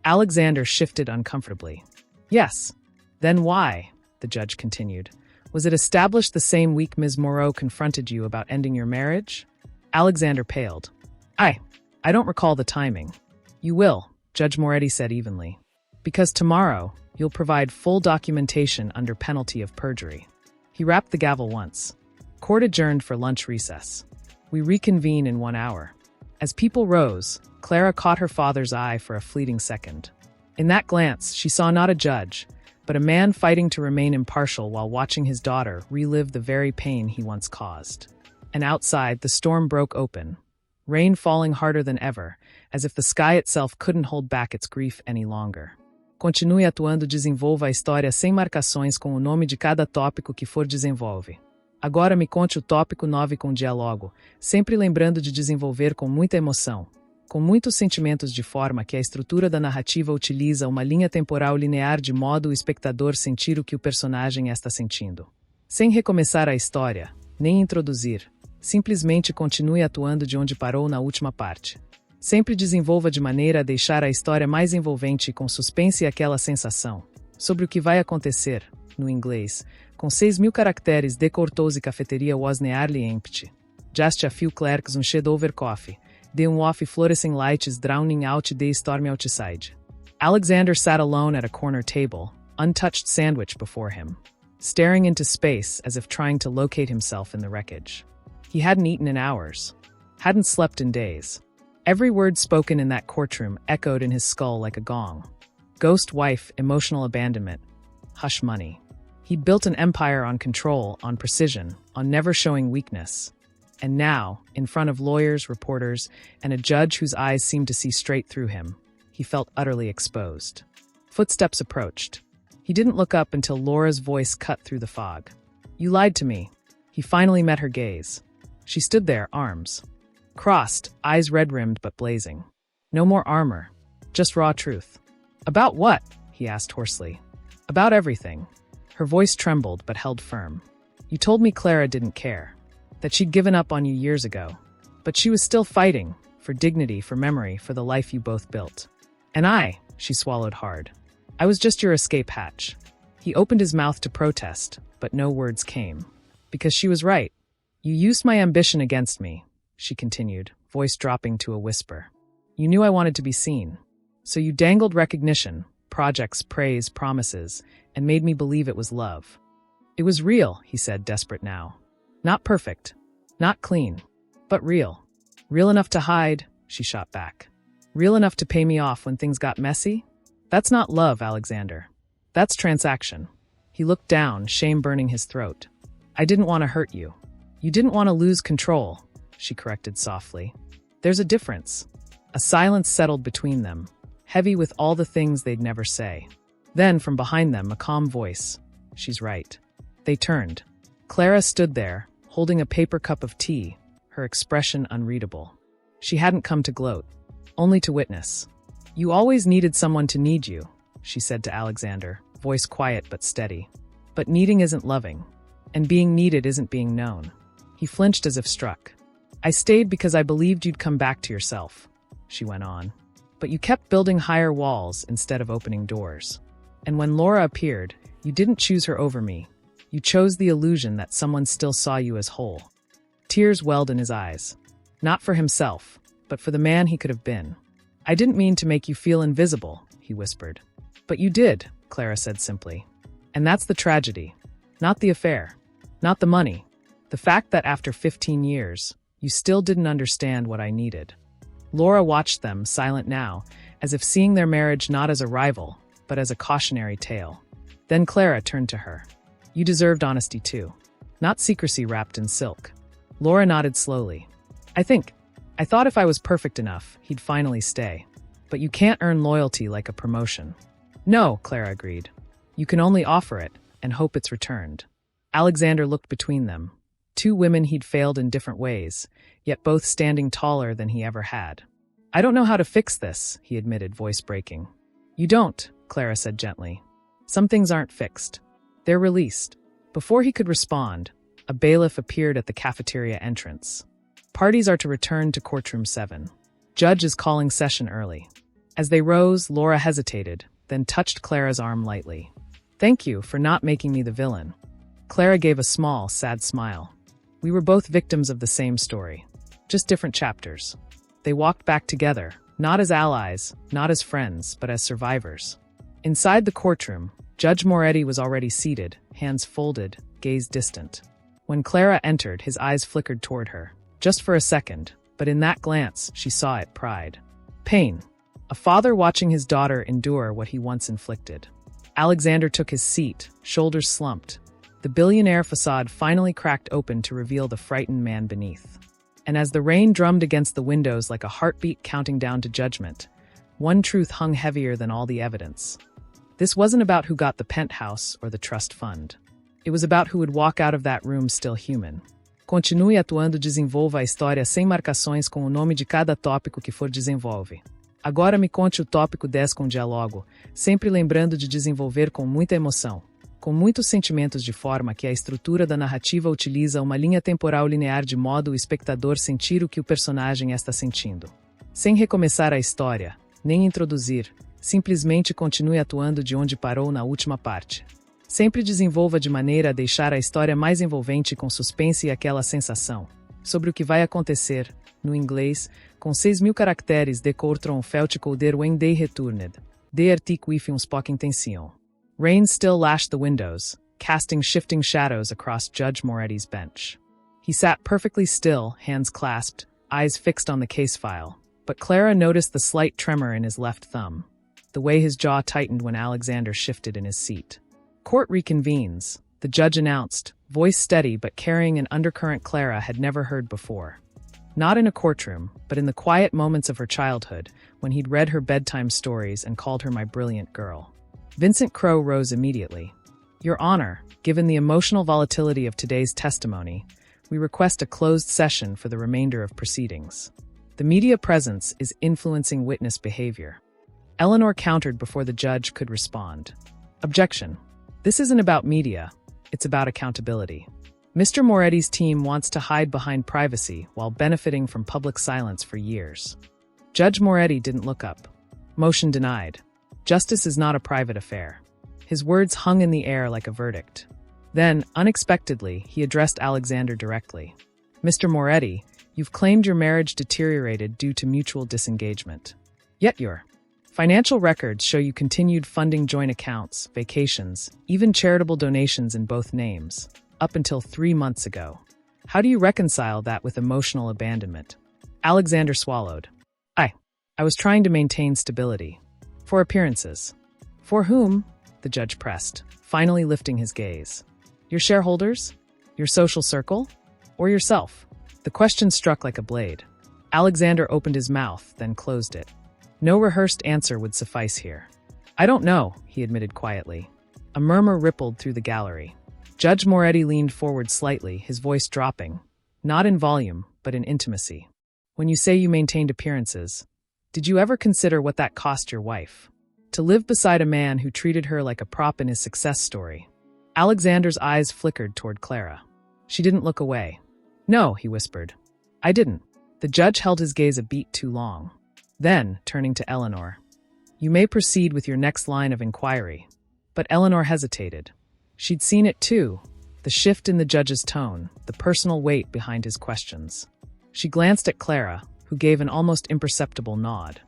Alexander shifted uncomfortably. Yes. Then why? The judge continued. Was it established the same week Ms. Moreau confronted you about ending your marriage? Alexander paled. I don't recall the timing. You will, Judge Moretti said evenly. Because tomorrow, you'll provide full documentation under penalty of perjury. He rapped the gavel once. Court adjourned for lunch recess. We reconvene in 1 hour. As people rose, Clara caught her father's eye for a fleeting second. In that glance, she saw not a judge, but a man fighting to remain impartial while watching his daughter relive the very pain he once caused. And outside, the storm broke open, rain falling harder than ever, as if the sky itself couldn't hold back its grief any longer. Continue atuando, desenvolva a história sem marcações com o nome de cada tópico que for desenvolve. Agora me conte o tópico 9 com diálogo, sempre lembrando de desenvolver com muita emoção, com muitos sentimentos de forma que a estrutura da narrativa utiliza uma linha temporal linear de modo o espectador sentir o que o personagem está sentindo. Sem recomeçar a história, nem introduzir, simplesmente continue atuando de onde parou na última parte. Sempre desenvolva de maneira a deixar a história mais envolvente com suspense e aquela sensação, sobre o que vai acontecer, no inglês, com 6.000 caracteres decortou-se cafeteria was nearly empty. Just a few clerks shed over coffee. The off fluorescent lights drowning out the storm outside. Alexander sat alone at a corner table, untouched sandwich before him, staring into space as if trying to locate himself in the wreckage. He hadn't eaten in hours, hadn't slept in days. Every word spoken in that courtroom echoed in his skull like a gong. Ghost wife, emotional abandonment, hush money. He'd built an empire on control, on precision, on never showing weakness. And now, in front of lawyers, reporters, and a judge whose eyes seemed to see straight through him, he felt utterly exposed. Footsteps approached. He didn't look up until Laura's voice cut through the fog. You lied to me. He finally met her gaze. She stood there, arms crossed, eyes red-rimmed but blazing. No more armor, just raw truth. About what? He asked hoarsely. About everything. Her voice trembled but held firm. You told me Clara didn't care, that she'd given up on you years ago. But she was still fighting, for dignity, for memory, for the life you both built. And she swallowed hard. I was just your escape hatch. He opened his mouth to protest, but no words came. Because she was right. You used my ambition against me, she continued, voice dropping to a whisper. You knew I wanted to be seen. So you dangled recognition, projects, praise, promises, and made me believe it was love. It was real, he said, desperate now. Not perfect, not clean, but real. Real enough to hide, she shot back. Real enough to pay me off when things got messy? That's not love, Alexander. That's transaction. He looked down, shame burning his throat. I didn't want to hurt you. You didn't want to lose control, she corrected softly. There's a difference. A silence settled between them, heavy with all the things they'd never say. Then, from behind them, a calm voice. She's right. They turned. Clara stood there, holding a paper cup of tea, her expression unreadable. She hadn't come to gloat, only to witness. You always needed someone to need you, she said to Alexander, voice quiet but steady. But needing isn't loving, and being needed isn't being known. He flinched as if struck. I stayed because I believed you'd come back to yourself, she went on. But you kept building higher walls instead of opening doors. And when Laura appeared, you didn't choose her over me. You chose the illusion that someone still saw you as whole. Tears welled in his eyes. Not for himself, but for the man he could have been. I didn't mean to make you feel invisible, he whispered. But you did, Clara said simply. And that's the tragedy. Not the affair. Not the money. The fact that after 15 years, you still didn't understand what I needed. Laura watched them, silent now, as if seeing their marriage not as a rival, but as a cautionary tale. Then Clara turned to her. You deserved honesty too. Not secrecy wrapped in silk. Laura nodded slowly. I thought if I was perfect enough, he'd finally stay. But you can't earn loyalty like a promotion. No, Clara agreed. You can only offer it, and hope it's returned. Alexander looked between them. Two women he'd failed in different ways, yet both standing taller than he ever had. I don't know how to fix this, he admitted, voice breaking. You don't, Clara said gently. Some things aren't fixed. They're released. Before he could respond, a bailiff appeared at the cafeteria entrance. Parties are to return to courtroom 7. Judge is calling session early. As they rose, Laura hesitated, then touched Clara's arm lightly. Thank you for not making me the villain. Clara gave a small, sad smile. We were both victims of the same story. Just different chapters. They walked back together, not as allies, not as friends, but as survivors. Inside the courtroom, Judge Moretti was already seated, hands folded, gaze distant. When Clara entered, his eyes flickered toward her. Just for a second, but in that glance, she saw it, pride. Pain. A father watching his daughter endure what he once inflicted. Alexander took his seat, shoulders slumped. The billionaire facade finally cracked open to reveal the frightened man beneath. And as the rain drummed against the windows like a heartbeat counting down to judgment, one truth hung heavier than all the evidence. This wasn't about who got the penthouse or the trust fund. It was about who would walk out of that room still human. Continue atuando, desenvolva a história sem marcações com o nome de cada tópico que for desenvolve. Agora me conte o tópico 10 com diálogo, sempre lembrando de desenvolver com muita emoção, com muitos sentimentos de forma que a estrutura da narrativa utiliza uma linha temporal linear de modo o espectador sentir o que o personagem está sentindo. Sem recomeçar a história, nem introduzir, simplesmente continue atuando de onde parou na última parte. Sempre desenvolva de maneira a deixar a história mais envolvente com suspense e aquela sensação, sobre o que vai acontecer, no inglês, com 6.000 caracteres de courtroom felt coder when they returned, de article with uns pouca intenção. Rain still lashed the windows, casting shifting shadows across Judge Moretti's bench. He sat perfectly still, hands clasped, eyes fixed on the case file, but Clara noticed the slight tremor in his left thumb, the way his jaw tightened when Alexander shifted in his seat. Court reconvenes, the judge announced, voice steady but carrying an undercurrent Clara had never heard before. Not in a courtroom, but in the quiet moments of her childhood, when he'd read her bedtime stories and called her my brilliant girl. Vincent Crowe rose immediately. Your Honor, given the emotional volatility of today's testimony, we request a closed session for the remainder of proceedings. The media presence is influencing witness behavior. Eleanor countered before the judge could respond. Objection. This isn't about media, it's about accountability. Mr. Moretti's team wants to hide behind privacy while benefiting from public silence for years. Judge Moretti didn't look up. Motion denied. Justice is not a private affair. His words hung in the air like a verdict. Then, unexpectedly, he addressed Alexander directly. Mr. Moretti, you've claimed your marriage deteriorated due to mutual disengagement. Yet your Financial records show you continued funding joint accounts, vacations, even charitable donations in both names, up until 3 months ago. How do you reconcile that with emotional abandonment? Alexander swallowed. I was trying to maintain stability. For appearances. For whom? The judge pressed, finally lifting his gaze. Your shareholders? Your social circle? Or yourself? The question struck like a blade. Alexander opened his mouth, then closed it. No rehearsed answer would suffice here. I don't know, he admitted quietly. A murmur rippled through the gallery. Judge Moretti leaned forward slightly, his voice dropping, not in volume, but in intimacy. When you say you maintained appearances, did you ever consider what that cost your wife? To live beside a man who treated her like a prop in his success story. Alexander's eyes flickered toward Clara. She didn't look away. No, he whispered. I didn't. The judge held his gaze a beat too long. Then, turning to Eleanor. You may proceed with your next line of inquiry. But Eleanor hesitated. She'd seen it too, the shift in the judge's tone, the personal weight behind his questions. She glanced at Clara, who gave an almost imperceptible nod.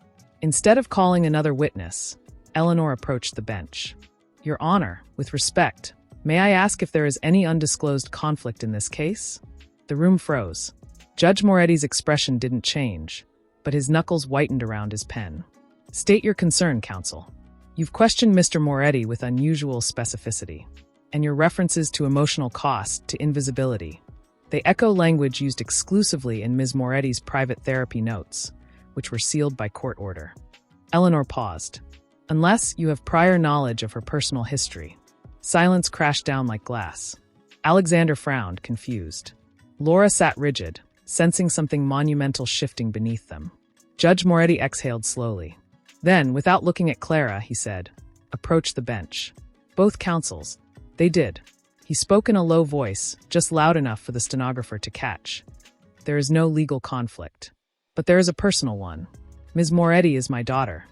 Instead of calling another witness, Eleanor approached the bench. Your Honor, with respect, may I ask if there is any undisclosed conflict in this case? The room froze. Judge Moretti's expression didn't change, but his knuckles whitened around his pen. State your concern, counsel. You've questioned Mr. Moretti with unusual specificity, and your references to emotional cost, to invisibility. They echo language used exclusively in Ms. Moretti's private therapy notes, which were sealed by court order. Eleanor paused. Unless you have prior knowledge of her personal history. Silence crashed down like glass. Alexander frowned, confused. Laura sat rigid, sensing something monumental shifting beneath them. Judge Moretti exhaled slowly. Then, without looking at Clara, he said, approach the bench. Both counsels. They did. He spoke in a low voice, just loud enough for the stenographer to catch. There is no legal conflict. But there is a personal one. Ms. Moretti is my daughter.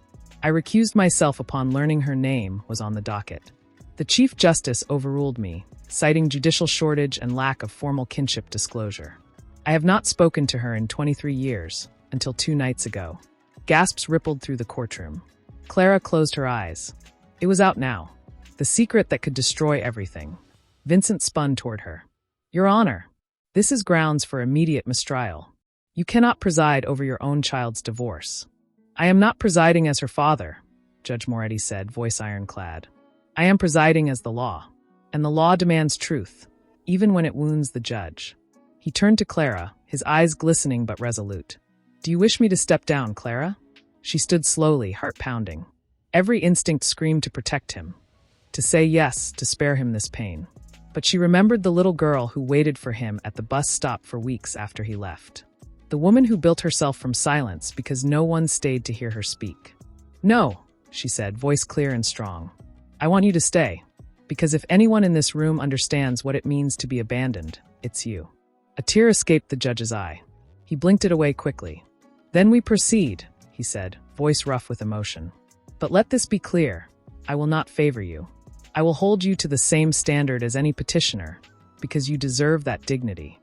I recused myself upon learning her name was on the docket. The Chief Justice overruled me, citing judicial shortage and lack of formal kinship disclosure. I have not spoken to her in 23 years, until 2 nights ago. Gasps rippled through the courtroom. Clara closed her eyes. It was out now. The secret that could destroy everything. Vincent spun toward her. Your Honor, this is grounds for immediate mistrial. You cannot preside over your own child's divorce. I am not presiding as her father, Judge Moretti said, voice ironclad. I am presiding as the law, and the law demands truth, even when it wounds the judge. He turned to Clara, his eyes glistening but resolute. Do you wish me to step down, Clara? She stood slowly, heart pounding. Every instinct screamed to protect him, to say yes, to spare him this pain. But she remembered the little girl who waited for him at the bus stop for weeks after he left. The woman who built herself from silence because no one stayed to hear her speak. No, she said, voice clear and strong. I want you to stay, because if anyone in this room understands what it means to be abandoned, it's you. A tear escaped the judge's eye. He blinked it away quickly. Then we proceed, he said, voice rough with emotion. But let this be clear. I will not favor you. I will hold you to the same standard as any petitioner, because you deserve that dignity.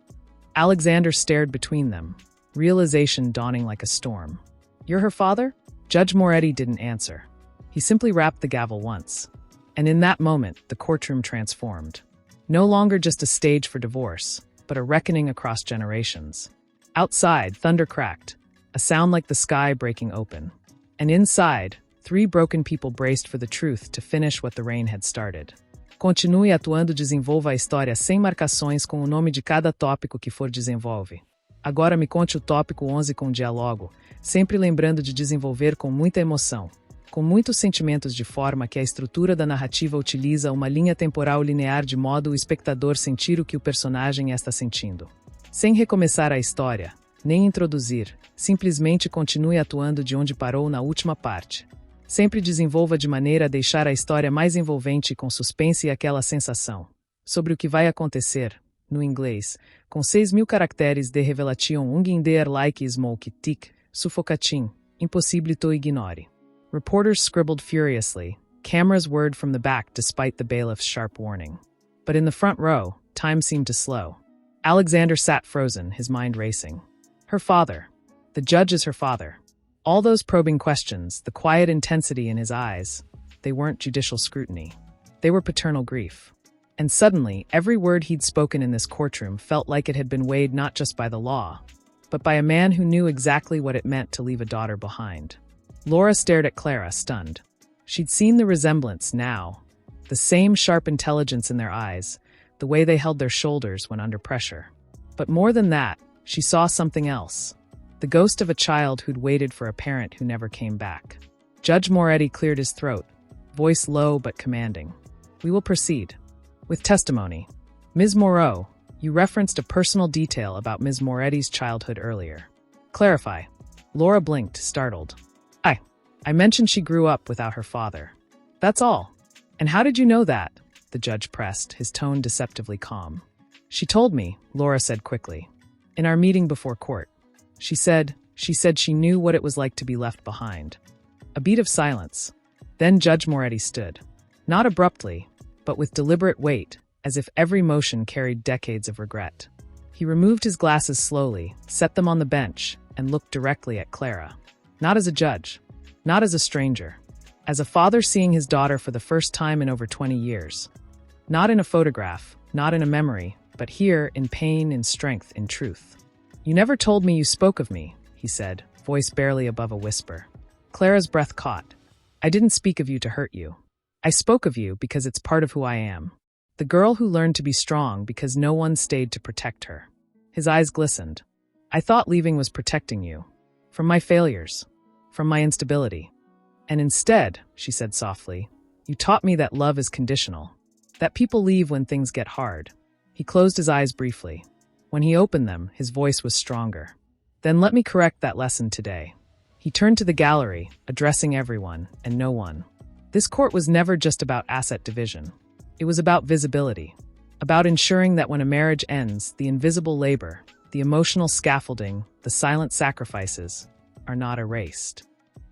Alexander stared between them, realization dawning like a storm. You're her father? Judge Moretti didn't answer. He simply rapped the gavel once. And in that moment, the courtroom transformed. No longer just a stage for divorce, but a reckoning across generations. Outside, thunder cracked, a sound like the sky breaking open. And inside, 3 broken people braced for the truth to finish what the rain had started. Continue atuando, desenvolva a história sem marcações com o nome de cada tópico que for desenvolve. Agora me conte o tópico 11 com diálogo, sempre lembrando de desenvolver com muita emoção, com muitos sentimentos de forma que a estrutura da narrativa utiliza uma linha temporal linear de modo o espectador sentir o que o personagem está sentindo. Sem recomeçar a história, nem introduzir, simplesmente continue atuando de onde parou na última parte. Sempre desenvolva de maneira a deixar a história mais envolvente com suspense e aquela sensação. Sobre o que vai acontecer, no inglês, com 6.000 caracteres de revelation ungefähr like smoke tick, suffocating, impossibilito ignore. Reporters scribbled furiously, cameras whirred from the back despite the bailiff's sharp warning. But in the front row, time seemed to slow. Alexander sat frozen, his mind racing. Her father. The judge is her father. All those probing questions, the quiet intensity in his eyes, they weren't judicial scrutiny. They were paternal grief. And suddenly, every word he'd spoken in this courtroom felt like it had been weighed not just by the law, but by a man who knew exactly what it meant to leave a daughter behind. Laura stared at Clara, stunned. She'd seen the resemblance now, the same sharp intelligence in their eyes, the way they held their shoulders when under pressure. But more than that, she saw something else. The ghost of a child who'd waited for a parent who never came back. Judge Moretti cleared his throat, voice low but commanding. "We will proceed. With testimony. Ms. Moreau, you referenced a personal detail about Ms. Moretti's childhood earlier. Clarify." Laura blinked, startled. I mentioned she grew up without her father. That's all. And how did you know that? The judge pressed, his tone deceptively calm. She told me, Laura said quickly. In our meeting before court. She said she knew what it was like to be left behind. A beat of silence. Then Judge Moretti stood. Not abruptly, but with deliberate weight, as if every motion carried decades of regret. He removed his glasses slowly, set them on the bench, and looked directly at Clara. Not as a judge. Not as a stranger. As a father seeing his daughter for the first time in over 20 years. Not in a photograph, not in a memory, but here, in pain, in strength, in truth. "You never told me you spoke of me," he said, voice barely above a whisper. Clara's breath caught. "I didn't speak of you to hurt you. I spoke of you because it's part of who I am. The girl who learned to be strong because no one stayed to protect her." His eyes glistened. "I thought leaving was protecting you. From my failures. From my instability. And instead," she said softly, "you taught me that love is conditional. That people leave when things get hard." He closed his eyes briefly. When he opened them, his voice was stronger. "Then let me correct that lesson today." He turned to the gallery, addressing everyone and no one. This court was never just about asset division. It was about visibility. About ensuring that when a marriage ends, the invisible labor, the emotional scaffolding, the silent sacrifices, are not erased.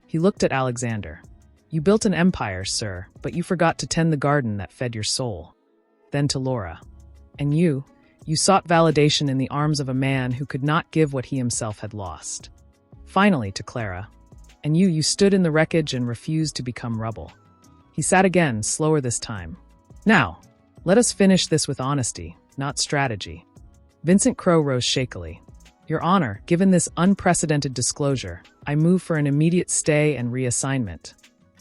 He looked at Alexander. "You built an empire, sir, but you forgot to tend the garden that fed your soul." Then to Laura. "And you sought validation in the arms of a man who could not give what he himself had lost." Finally to Clara. "And you stood in the wreckage and refused to become rubble." He sat again, slower this time. "Now, let us finish this with honesty, not strategy." Vincent Crowe rose shakily. "Your Honor, given this unprecedented disclosure, I move for an immediate stay and reassignment."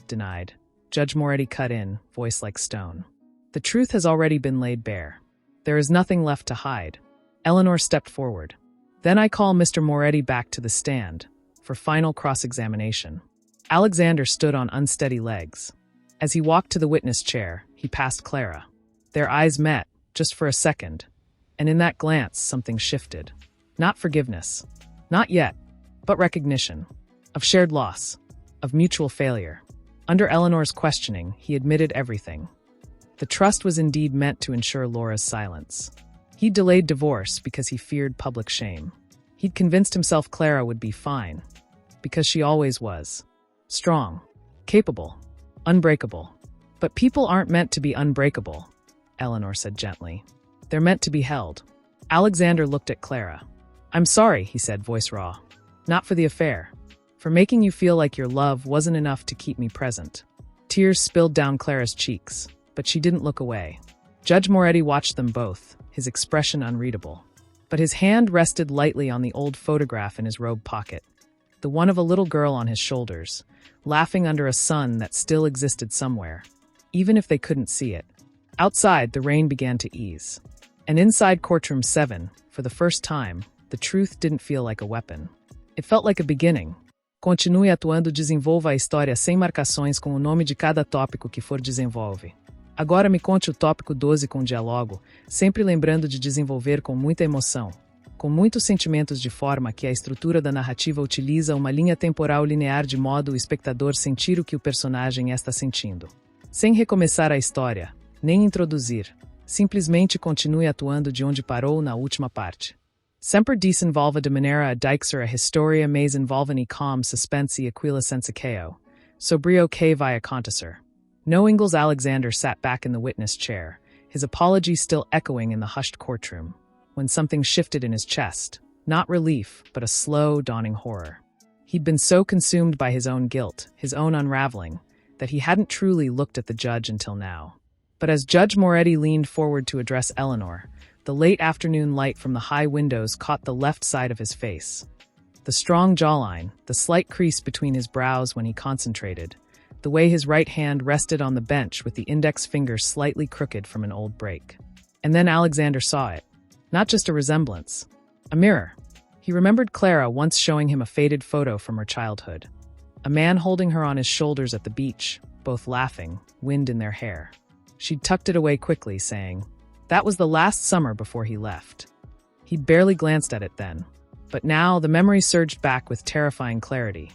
Denied. Judge Moretti cut in, voice like stone. "The truth has already been laid bare. There is nothing left to hide." Eleanor stepped forward. "Then I call Mr. Moretti back to the stand, for final cross-examination." Alexander stood on unsteady legs. As he walked to the witness chair, he passed Clara. Their eyes met, just for a second, and in that glance something shifted. Not forgiveness. Not yet. But recognition. Of shared loss. Of mutual failure. Under Eleanor's questioning, he admitted everything. The trust was indeed meant to ensure Laura's silence. He'd delayed divorce because he feared public shame. He'd convinced himself Clara would be fine. Because she always was. Strong. Capable. Unbreakable. But people aren't meant to be unbreakable, Eleanor said gently. They're meant to be held. Alexander looked at Clara. "I'm sorry," he said, voice raw. "Not for the affair. For making you feel like your love wasn't enough to keep me present." Tears spilled down Clara's cheeks, but she didn't look away. Judge Moretti watched them both, his expression unreadable. But his hand rested lightly on the old photograph in his robe pocket, the one of a little girl on his shoulders, laughing under a sun that still existed somewhere, even if they couldn't see it. Outside, the rain began to ease. And inside courtroom 7, for the first time, the truth didn't feel like a weapon. It felt like a beginning. Continue atuando, desenvolva a história sem marcações com o nome de cada tópico que for desenvolve. Agora me conte o tópico 12 com diálogo, sempre lembrando de desenvolver com muita emoção, com muitos sentimentos de forma que a estrutura da narrativa utiliza uma linha temporal linear de modo o espectador sentir o que o personagem está sentindo. Sem recomeçar a história, nem introduzir, simplesmente continue atuando de onde parou na última parte. Semper disinvolva de maneira a deixar a história mais envolvente com suspense e aquila sensiceo, sobrio que vai acontecer. No Ingalls Alexander sat back in the witness chair, his apology still echoing in the hushed courtroom, when something shifted in his chest, not relief, but a slow, dawning horror. He'd been so consumed by his own guilt, his own unraveling, that he hadn't truly looked at the judge until now. But as Judge Moretti leaned forward to address Eleanor, the late afternoon light from the high windows caught the left side of his face. The strong jawline, the slight crease between his brows when he concentrated, the way his right hand rested on the bench with the index finger slightly crooked from an old break. And then Alexander saw it. Not just a resemblance. A mirror. He remembered Clara once showing him a faded photo from her childhood. A man holding her on his shoulders at the beach, both laughing, wind in their hair. She'd tucked it away quickly, saying, "That was the last summer before he left." He'd barely glanced at it then. But now the memory surged back with terrifying clarity.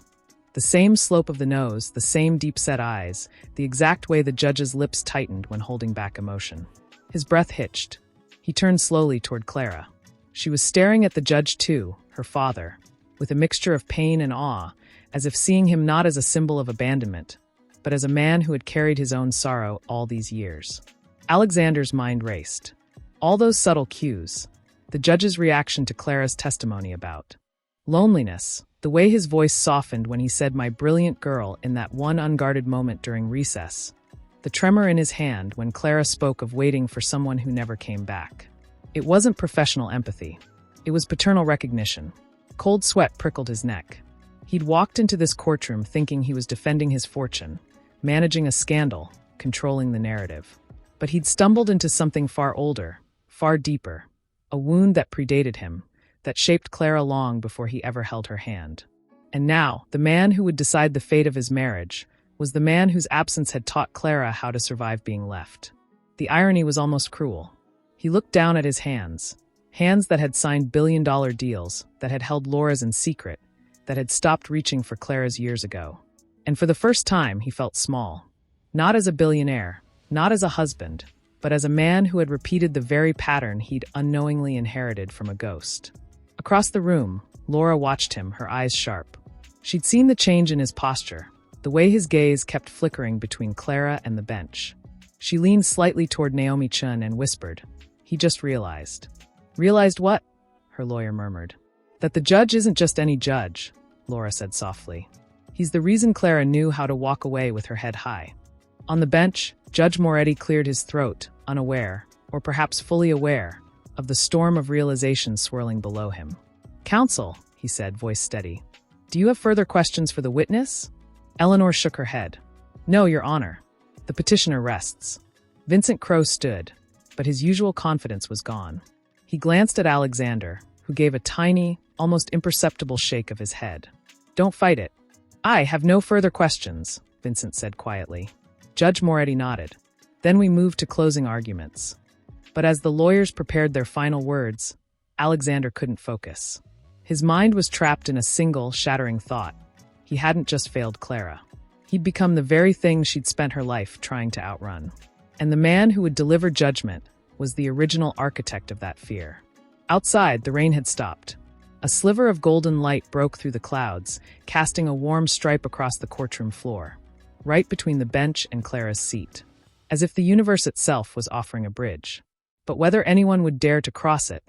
The same slope of the nose, the same deep-set eyes, the exact way the judge's lips tightened when holding back emotion. His breath hitched. He turned slowly toward Clara. She was staring at the judge too, her father, with a mixture of pain and awe, as if seeing him not as a symbol of abandonment, but as a man who had carried his own sorrow all these years. Alexander's mind raced. All those subtle cues, the judge's reaction to Clara's testimony about loneliness, the way his voice softened when he said "my brilliant girl" in that one unguarded moment during recess, the tremor in his hand when Clara spoke of waiting for someone who never came back. It wasn't professional empathy. It was paternal recognition. Cold sweat prickled his neck. He'd walked into this courtroom thinking he was defending his fortune, managing a scandal, controlling the narrative. But he'd stumbled into something far older, far deeper, a wound that predated him, that shaped Clara long before he ever held her hand. And now, the man who would decide the fate of his marriage was the man whose absence had taught Clara how to survive being left. The irony was almost cruel. He looked down at his hands that had signed billion-dollar deals, that had held Laura's in secret, that had stopped reaching for Clara's years ago. And for the first time, he felt small. Not as a billionaire, not as a husband, but as a man who had repeated the very pattern he'd unknowingly inherited from a ghost. Across the room, Laura watched him, her eyes sharp. She'd seen the change in his posture, the way his gaze kept flickering between Clara and the bench. She leaned slightly toward Naomi Chun and whispered, "He just realized." "Realized what?" her lawyer murmured. "That the judge isn't just any judge," Laura said softly. "He's the reason Clara knew how to walk away with her head high." On the bench, Judge Moretti cleared his throat, unaware, or perhaps fully aware, of the storm of realization swirling below him. "Counsel," he said, voice steady, "do you have further questions for the witness?" Eleanor shook her head. "No, Your Honor. The petitioner rests." Vincent Crowe stood, but his usual confidence was gone. He glanced at Alexander, who gave a tiny, almost imperceptible shake of his head. "Don't fight it." "I have no further questions," Vincent said quietly. Judge Moretti nodded. Then we moved to closing arguments. But as the lawyers prepared their final words, Alexander couldn't focus. His mind was trapped in a single, shattering thought. He hadn't just failed Clara. He'd become the very thing she'd spent her life trying to outrun. And the man who would deliver judgment was the original architect of that fear. Outside, the rain had stopped. A sliver of golden light broke through the clouds, casting a warm stripe across the courtroom floor, right between the bench and Clara's seat, as if the universe itself was offering a bridge. But whether anyone would dare to cross it,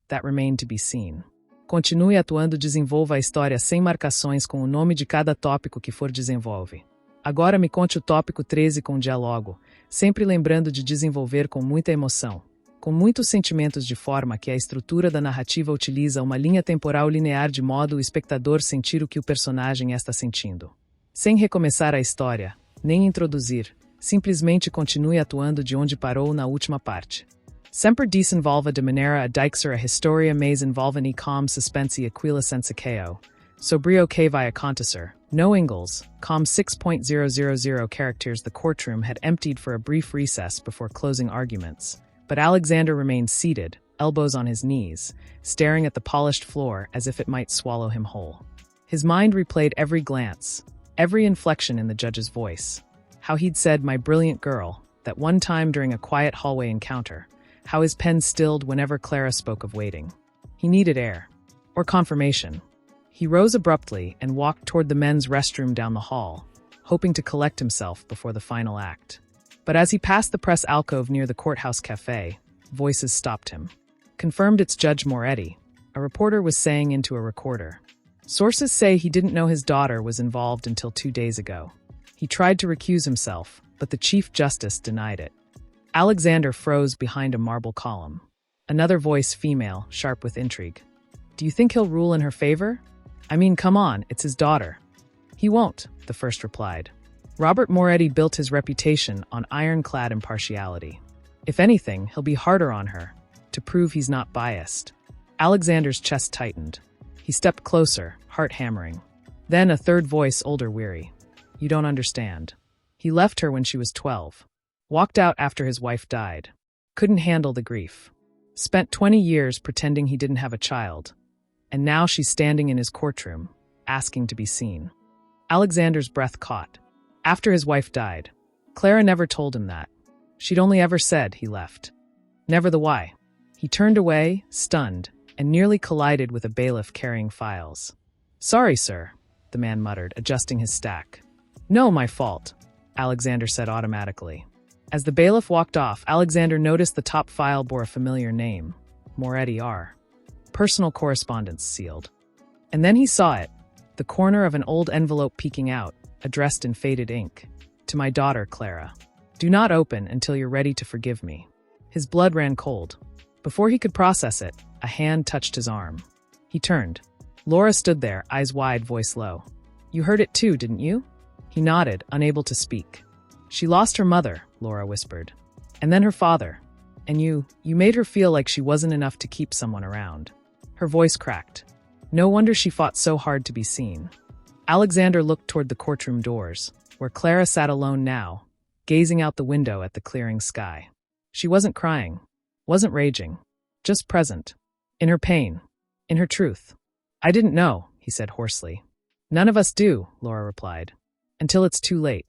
that remained to be seen. Continue atuando, desenvolva a história sem marcações com o nome de cada tópico que for desenvolve. Agora me conte o tópico 13 com diálogo, sempre lembrando de desenvolver com muita emoção, com muitos sentimentos de forma que a estrutura da narrativa utiliza uma linha temporal linear de modo o espectador sentir o que o personagem está sentindo. Sem recomeçar a história, nem introduzir, simplesmente continue atuando de onde parou na última parte. Sempre desenvolva de maneira a deixar a história mais envolvente com suspense e aquila sensaceo. Sobrio que vai acontecer. No Ingalls, com 6.000 characters. The courtroom had emptied for a brief recess before closing arguments, but Alexander remained seated, elbows on his knees, staring at the polished floor as if it might swallow him whole. His mind replayed every glance, every inflection in the judge's voice. How he'd said, "my brilliant girl," that one time during a quiet hallway encounter. How his pen stilled whenever Clara spoke of waiting. He needed air. Or confirmation. He rose abruptly and walked toward the men's restroom down the hall, hoping to collect himself before the final act. But as he passed the press alcove near the courthouse cafe, voices stopped him. "Confirmed it's Judge Moretti," a reporter was saying into a recorder. Sources say he didn't know his daughter was involved until 2 days ago. He tried to recuse himself, but the Chief Justice denied it. Alexander froze behind a marble column. Another voice, female, sharp with intrigue. Do you think he'll rule in her favor? I mean, come on, it's his daughter. He won't, the first replied. Robert Moretti built his reputation on ironclad impartiality. If anything, he'll be harder on her, to prove he's not biased. Alexander's chest tightened. He stepped closer, heart hammering. Then a third voice, older, weary. You don't understand. He left her when she was 12. Walked out after his wife died. Couldn't handle the grief. Spent 20 years pretending he didn't have a child. And now she's standing in his courtroom, asking to be seen. Alexander's breath caught. After his wife died. Clara never told him that. She'd only ever said he left. Never the why. He turned away, stunned, and nearly collided with a bailiff carrying files. Sorry, sir, the man muttered, adjusting his stack. No, my fault, Alexander said automatically. As the bailiff walked off, Alexander noticed the top file bore a familiar name, Moretti R. Personal correspondence sealed. And then he saw it, the corner of an old envelope peeking out, addressed in faded ink. To my daughter, Clara. Do not open until you're ready to forgive me. His blood ran cold. Before he could process it, a hand touched his arm. He turned. Laura stood there, eyes wide, voice low. You heard it too, didn't you? He nodded, unable to speak. She lost her mother, Laura whispered. And then her father. And you made her feel like she wasn't enough to keep someone around. Her voice cracked. No wonder she fought so hard to be seen. Alexander looked toward the courtroom doors, where Clara sat alone now, gazing out the window at the clearing sky. She wasn't crying, wasn't raging, just present. In her pain, in her truth. I didn't know, he said hoarsely. None of us do, Laura replied. Until it's too late.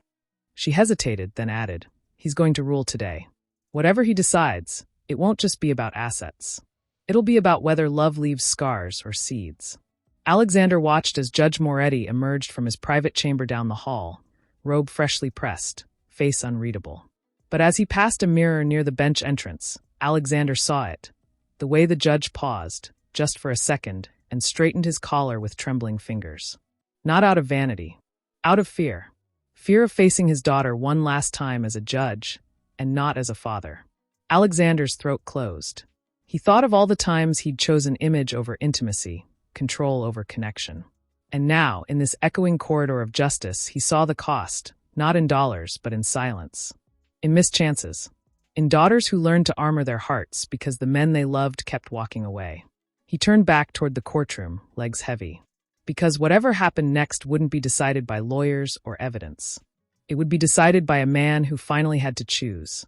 She hesitated, then added, he's going to rule today. Whatever he decides, it won't just be about assets. It'll be about whether love leaves scars or seeds. Alexander watched as Judge Moretti emerged from his private chamber down the hall, robe freshly pressed, face unreadable. But as he passed a mirror near the bench entrance, Alexander saw it. The way the judge paused, just for a second, and straightened his collar with trembling fingers. Not out of vanity. Out of fear. Fear of facing his daughter one last time as a judge, and not as a father. Alexander's throat closed. He thought of all the times he'd chosen image over intimacy, control over connection. And now, in this echoing corridor of justice, he saw the cost, not in dollars, but in silence. In missed chances. In daughters who learned to armor their hearts because the men they loved kept walking away. He turned back toward the courtroom, legs heavy. Because whatever happened next wouldn't be decided by lawyers or evidence. It would be decided by a man who finally had to choose.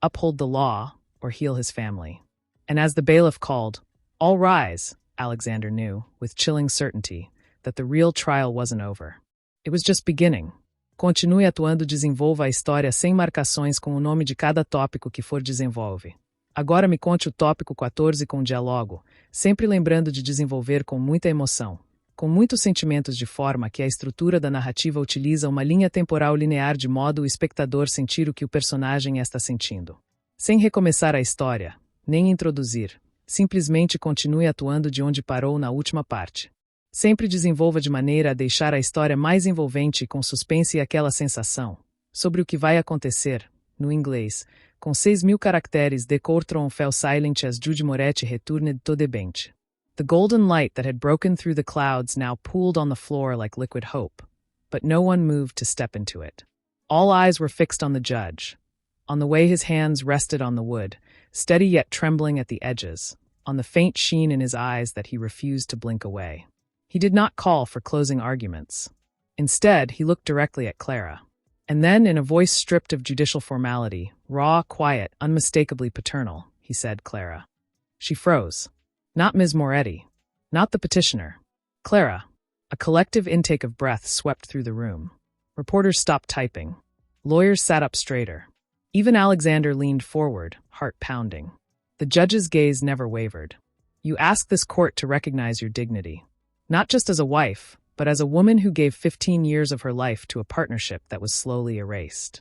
Uphold the law or heal his family. And as the bailiff called, "All rise," Alexander knew, with chilling certainty, that the real trial wasn't over. It was just beginning. Continue atuando, desenvolva a história sem marcações com o nome de cada tópico que for desenvolve. Agora me conte o tópico 14 com diálogo, sempre lembrando de desenvolver com muita emoção, com muitos sentimentos de forma que a estrutura da narrativa utiliza uma linha temporal linear de modo o espectador sentir o que o personagem está sentindo. Sem recomeçar a história, nem introduzir, simplesmente continue atuando de onde parou na última parte. Sempre desenvolva de maneira a deixar a história mais envolvente com suspense e aquela sensação, sobre o que vai acontecer, no inglês, com 6.000 caracteres de Courtron fell silent as Jude Moretti returned to the bench. The golden light that had broken through the clouds now pooled on the floor like liquid hope, but no one moved to step into it. All eyes were fixed on the judge, on the way his hands rested on the wood, steady yet trembling at the edges, on the faint sheen in his eyes that he refused to blink away. He did not call for closing arguments. Instead, he looked directly at Clara. And then, in a voice stripped of judicial formality, raw, quiet, unmistakably paternal, he said, "Clara." She froze. Not Ms. Moretti. Not the petitioner. Clara. A collective intake of breath swept through the room. Reporters stopped typing. Lawyers sat up straighter. Even Alexander leaned forward, heart pounding. The judge's gaze never wavered. You ask this court to recognize your dignity. Not just as a wife, but as a woman who gave 15 years of her life to a partnership that was slowly erased.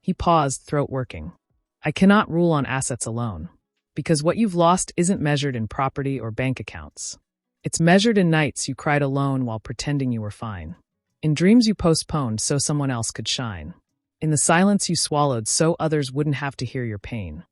He paused, throat working. I cannot rule on assets alone. Because what you've lost isn't measured in property or bank accounts. It's measured in nights you cried alone while pretending you were fine. In dreams you postponed so someone else could shine. In the silence you swallowed so others wouldn't have to hear your pain.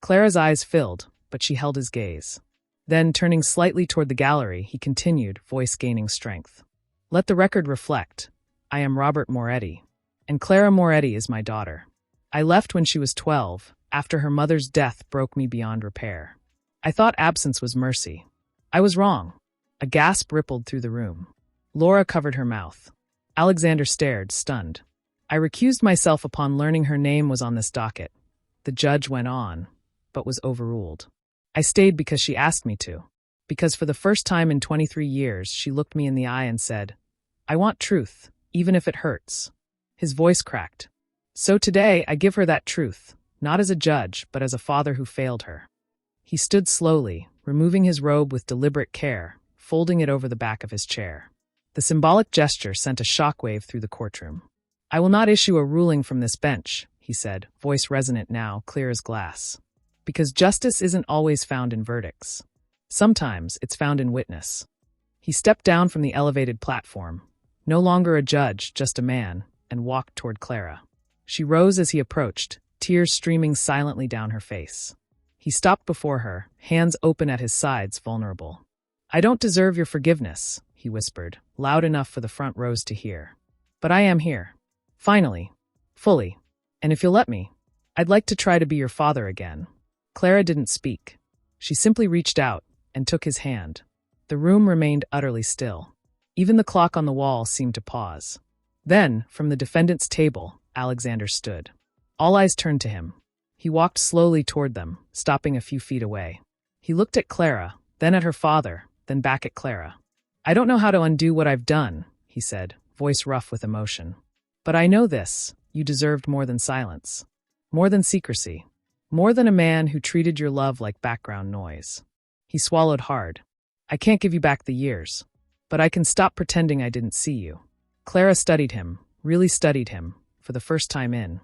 Clara's eyes filled, but she held his gaze. Then, turning slightly toward the gallery, he continued, voice gaining strength. Let the record reflect. I am Robert Moretti, and Clara Moretti is my daughter. I left when she was 12, after her mother's death broke me beyond repair. I thought absence was mercy. I was wrong. A gasp rippled through the room. Laura covered her mouth. Alexander stared, stunned. I recused myself upon learning her name was on this docket. The judge went on, but was overruled. I stayed because she asked me to. Because for the first time in 23 years, she looked me in the eye and said, I want truth, even if it hurts. His voice cracked. So today, I give her that truth, not as a judge, but as a father who failed her. He stood slowly, removing his robe with deliberate care, folding it over the back of his chair. The symbolic gesture sent a shockwave through the courtroom. I will not issue a ruling from this bench, he said, voice resonant now, clear as glass. Because justice isn't always found in verdicts. Sometimes it's found in witness. He stepped down from the elevated platform, no longer a judge, just a man, and walked toward Clara. She rose as he approached, tears streaming silently down her face. He stopped before her, hands open at his sides, vulnerable. I don't deserve your forgiveness, he whispered, loud enough for the front rows to hear. But I am here. Finally. Fully. And if you'll let me, I'd like to try to be your father again. Clara didn't speak. She simply reached out and took his hand. The room remained utterly still. Even the clock on the wall seemed to pause. Then, from the defendant's table, Alexander stood. All eyes turned to him. He walked slowly toward them, stopping a few feet away. He looked at Clara, then at her father, then back at Clara. I don't know how to undo what I've done, he said, voice rough with emotion. But I know this, you deserved more than silence. More than secrecy. More than a man who treated your love like background noise. He swallowed hard. I can't give you back the years, but I can stop pretending I didn't see you. Clara studied him, really studied him, for the first time in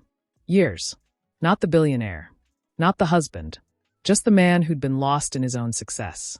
years. Not the billionaire. Not the husband. Just the man who'd been lost in his own success.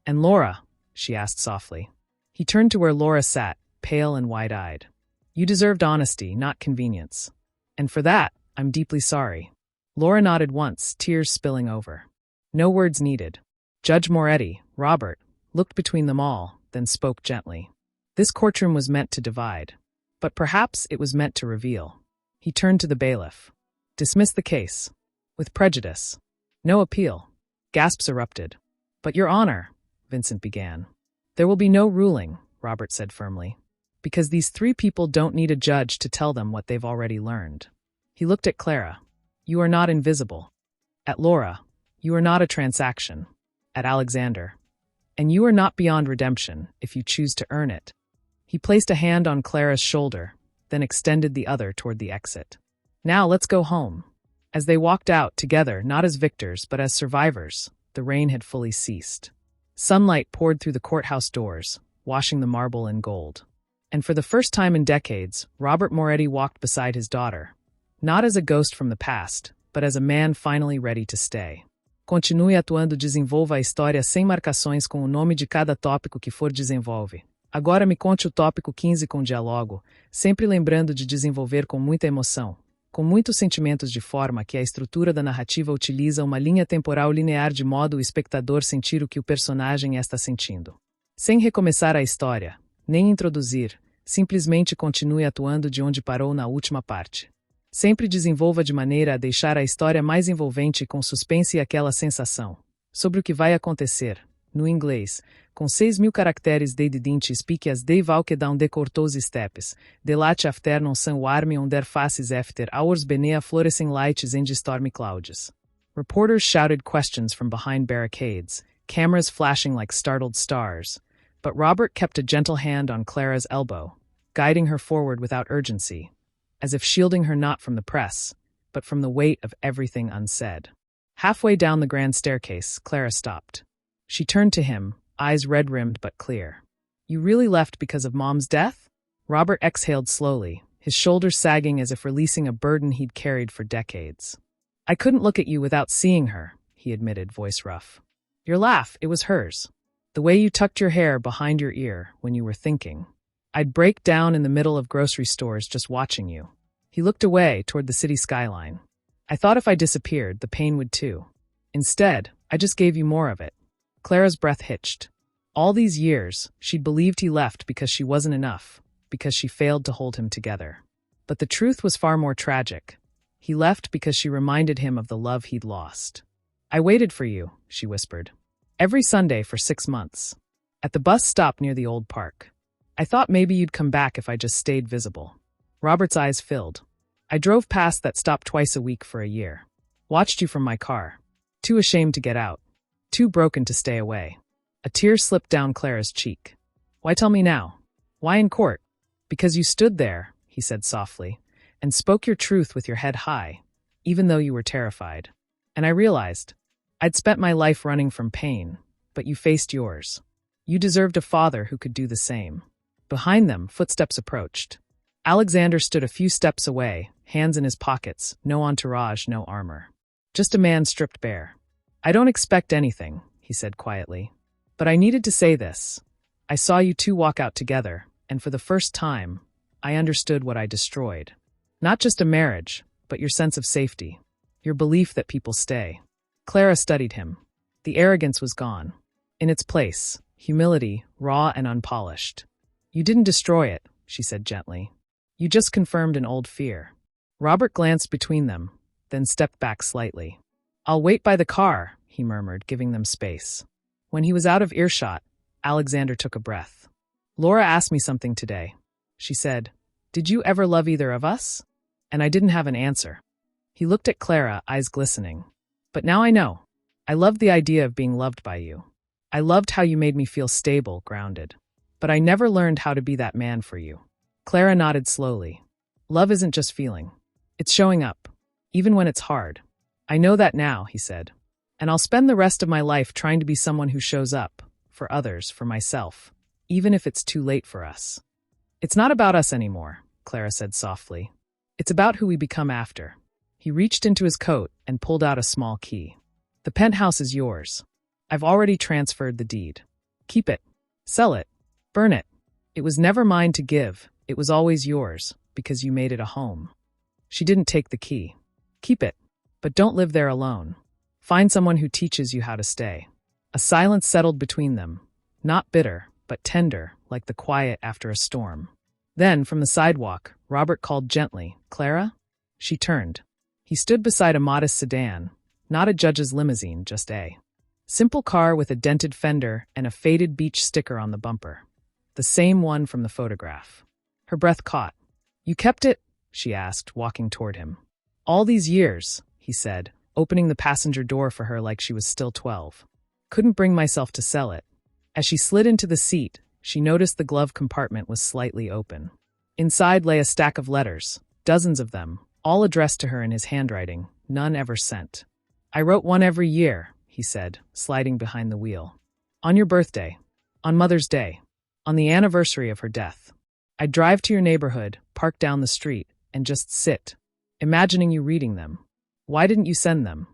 And Laura, she asked softly. He turned to where Laura sat, pale and wide-eyed. You deserved honesty, not convenience. And for that, I'm deeply sorry. Laura nodded once, tears spilling over. No words needed. Judge Moretti, Robert, looked between them all, then spoke gently. This courtroom was meant to divide. But perhaps it was meant to reveal. He turned to the bailiff. Dismiss the case. With prejudice. No appeal. Gasps erupted. But Your Honor, Vincent began. There will be no ruling, Robert said firmly. Because these three people don't need a judge to tell them what they've already learned. He looked at Clara. You are not invisible. At Laura, you are not a transaction. At Alexander. And you are not beyond redemption if you choose to earn it. He placed a hand on Clara's shoulder, then extended the other toward the exit. Now let's go home. As they walked out together, not as victors, but as survivors, the rain had fully ceased. Sunlight poured through the courthouse doors, washing the marble in gold. And for the first time in decades, Robert Moretti walked beside his daughter. Not as a ghost from the past, but as a man finally ready to stay. Continue atuando, desenvolva a história sem marcações com o nome de cada tópico que for desenvolve. Agora me conte o tópico 15 com diálogo, sempre lembrando de desenvolver com muita emoção, com muitos sentimentos de forma que a estrutura da narrativa utiliza uma linha temporal linear de modo o espectador sentir o que o personagem está sentindo. Sem recomeçar a história, nem introduzir, simplesmente continue atuando de onde parou na última parte. Sempre desenvolva de maneira a deixar a história mais envolvente com suspense e aquela sensação. Sobre o que vai acontecer, no inglês, com 6.000 caracteres de didinte explique as de val que down de cortos steps, de late after non san warme on der faces after hours benea florescing lights and stormy clouds. Reporters shouted questions from behind barricades, cameras flashing like startled stars, but Robert kept a gentle hand on Clara's elbow, guiding her forward without urgency, as if shielding her not from the press, but from the weight of everything unsaid. Halfway down the grand staircase, Clara stopped. She turned to him, eyes red-rimmed but clear. You really left because of Mom's death? Robert exhaled slowly, his shoulders sagging as if releasing a burden he'd carried for decades. I couldn't look at you without seeing her, he admitted, voice rough. Your laugh, it was hers. The way you tucked your hair behind your ear when you were thinking. I'd break down in the middle of grocery stores just watching you. He looked away toward the city skyline. I thought if I disappeared, the pain would too. Instead, I just gave you more of it. Clara's breath hitched. All these years, she'd believed he left because she wasn't enough, because she failed to hold him together. But the truth was far more tragic. He left because she reminded him of the love he'd lost. I waited for you, she whispered. Every Sunday for 6 months. At the bus stop near the old park. I thought maybe you'd come back if I just stayed visible. Robert's eyes filled. I drove past that stop twice a week for a year. Watched you from my car. Too ashamed to get out. Too broken to stay away. A tear slipped down Clara's cheek. Why tell me now? Why in court? Because you stood there, he said softly, and spoke your truth with your head high, even though you were terrified. And I realized, I'd spent my life running from pain, but you faced yours. You deserved a father who could do the same. Behind them, footsteps approached. Alexander stood a few steps away, hands in his pockets, no entourage, no armor. Just a man stripped bare. I don't expect anything, he said quietly. But I needed to say this. I saw you two walk out together, and for the first time, I understood what I destroyed. Not just a marriage, but your sense of safety. Your belief that people stay. Clara studied him. The arrogance was gone. In its place, humility, raw and unpolished. You didn't destroy it, she said gently. You just confirmed an old fear. Robert glanced between them, then stepped back slightly. I'll wait by the car, he murmured, giving them space. When he was out of earshot, Alexander took a breath. Laura asked me something today. She said, "Did you ever love either of us?" And I didn't have an answer. He looked at Clara, eyes glistening. But now I know. I loved the idea of being loved by you. I loved how you made me feel stable, grounded. But I never learned how to be that man for you. Clara nodded slowly. Love isn't just feeling. It's showing up, even when it's hard. I know that now, he said. And I'll spend the rest of my life trying to be someone who shows up, for others, for myself, even if it's too late for us. It's not about us anymore, Clara said softly. It's about who we become after. He reached into his coat and pulled out a small key. The penthouse is yours. I've already transferred the deed. Keep it. Sell it. Burn it. It was never mine to give. It was always yours, because you made it a home. She didn't take the key. Keep it. But don't live there alone. Find someone who teaches you how to stay. A silence settled between them. Not bitter, but tender, like the quiet after a storm. Then, from the sidewalk, Robert called gently, Clara? She turned. He stood beside a modest sedan, not a judge's limousine, just a simple car with a dented fender and a faded beach sticker on the bumper. The same one from the photograph. Her breath caught. You kept it? She asked, walking toward him. All these years, he said, opening the passenger door for her like she was still 12. Couldn't bring myself to sell it. As she slid into the seat, she noticed the glove compartment was slightly open. Inside lay a stack of letters, dozens of them, all addressed to her in his handwriting, none ever sent. I wrote one every year, he said, sliding behind the wheel. On your birthday. On Mother's Day. On the anniversary of her death. I'd drive to your neighborhood, park down the street, and just sit, imagining you reading them. Why didn't you send them?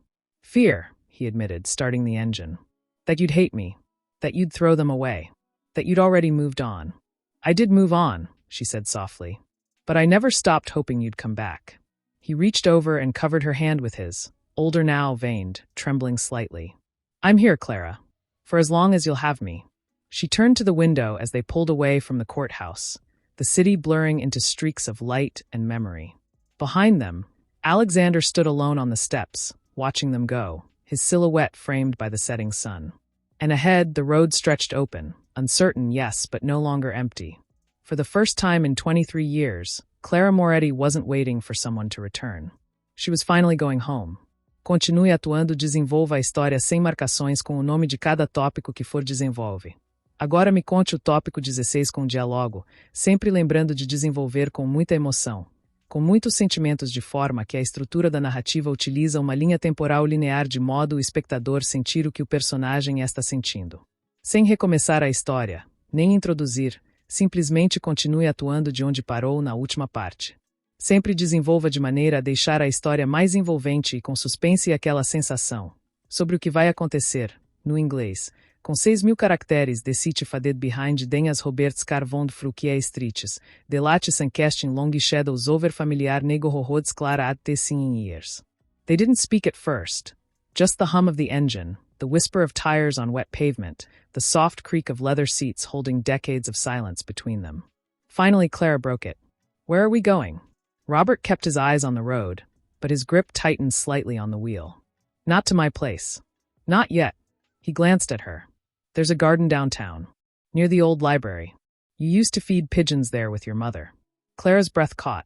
Fear, he admitted, starting the engine. That you'd hate me. That you'd throw them away. That you'd already moved on. I did move on, she said softly. But I never stopped hoping you'd come back. He reached over and covered her hand with his, older now, veined, trembling slightly. I'm here, Clara. For as long as you'll have me. She turned to the window as they pulled away from the courthouse, the city blurring into streaks of light and memory. Behind them, Alexander stood alone on the steps, watching them go, his silhouette framed by the setting sun. And ahead, the road stretched open, uncertain, yes, but no longer empty. For the first time in 23 years, Clara Moretti wasn't waiting for someone to return. She was finally going home. Continue atuando, desenvolva a história sem marcações com o nome de cada tópico que for desenvolve. Agora me conte o tópico 16 com diálogo, sempre lembrando de desenvolver com muita emoção, com muitos sentimentos de forma que a estrutura da narrativa utiliza uma linha temporal linear de modo o espectador sentir o que o personagem está sentindo. Sem recomeçar a história, nem introduzir, simplesmente continue atuando de onde parou na última parte. Sempre desenvolva de maneira a deixar a história mais envolvente e com suspense e aquela sensação, sobre o que vai acontecer, no inglês, com 6.000 caracteres, decite fadet behind denhas Roberts carvond fruquier striches, delates and casting long shadows over familiar nego hohods clara at te singing ears. They didn't speak at first. Just the hum of the engine, the whisper of tires on wet pavement, the soft creak of leather seats holding decades of silence between them. Finally, Clara broke it. Where are we going? Robert kept his eyes on the road, but his grip tightened slightly on the wheel. Not to my place. Not yet. He glanced at her. There's a garden downtown, near the old library. You used to feed pigeons there with your mother. Clara's breath caught.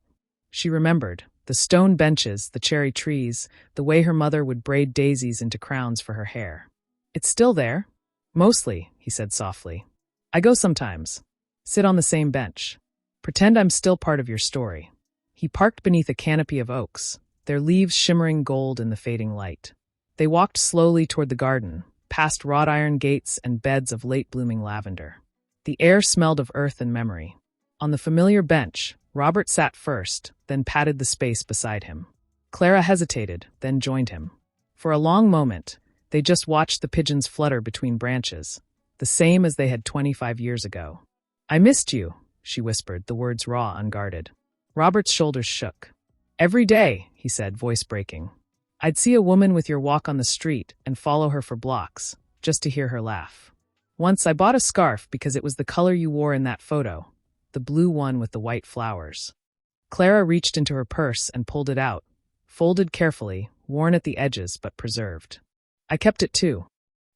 She remembered. The stone benches, the cherry trees, the way her mother would braid daisies into crowns for her hair. It's still there? Mostly, he said softly. I go sometimes. Sit on the same bench. Pretend I'm still part of your story. He parked beneath a canopy of oaks, their leaves shimmering gold in the fading light. They walked slowly toward the garden, past wrought iron gates and beds of late-blooming lavender. The air smelled of earth and memory. On the familiar bench, Robert sat first, then patted the space beside him. Clara hesitated, then joined him. For a long moment, they just watched the pigeons flutter between branches, the same as they had 25 years ago. I missed you, she whispered, the words raw, unguarded. Robert's shoulders shook. Every day, he said, voice breaking. I'd see a woman with your walk on the street and follow her for blocks, just to hear her laugh. Once I bought a scarf because it was the color you wore in that photo, the blue one with the white flowers. Clara reached into her purse and pulled it out, folded carefully, worn at the edges but preserved. I kept it too.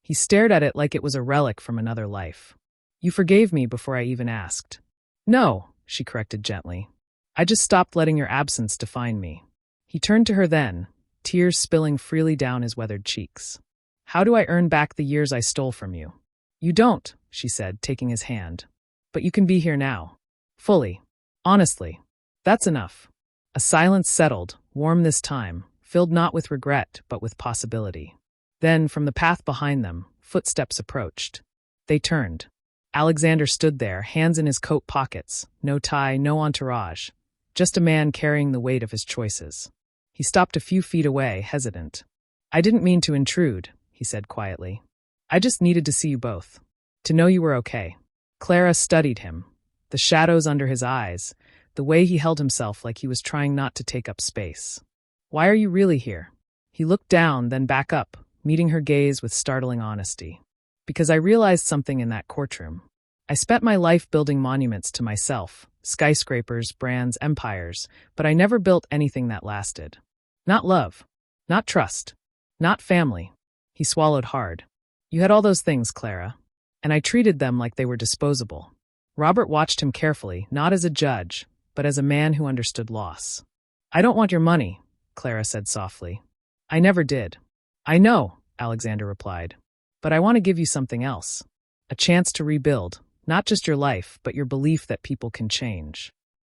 He stared at it like it was a relic from another life. You forgave me before I even asked. No, she corrected gently. I just stopped letting your absence define me. He turned to her then, tears spilling freely down his weathered cheeks. How do I earn back the years I stole from you? You don't, she said, taking his hand. But you can be here now. Fully. Honestly. That's enough. A silence settled, warm this time, filled not with regret but with possibility. Then, from the path behind them, footsteps approached. They turned. Alexander stood there, hands in his coat pockets, no tie, no entourage, just a man carrying the weight of his choices. He stopped a few feet away, hesitant. I didn't mean to intrude, he said quietly. I just needed to see you both. To know you were okay. Clara studied him. The shadows under his eyes, the way he held himself like he was trying not to take up space. Why are you really here? He looked down, then back up, meeting her gaze with startling honesty. Because I realized something in that courtroom. I spent my life building monuments to myself, skyscrapers, brands, empires, but I never built anything that lasted. Not love. Not trust. Not family. He swallowed hard. You had all those things, Clara. And I treated them like they were disposable. Robert watched him carefully, not as a judge, but as a man who understood loss. I don't want your money, Clara said softly. I never did. I know, Alexander replied. But I want to give you something else. A chance to rebuild, not just your life, but your belief that people can change.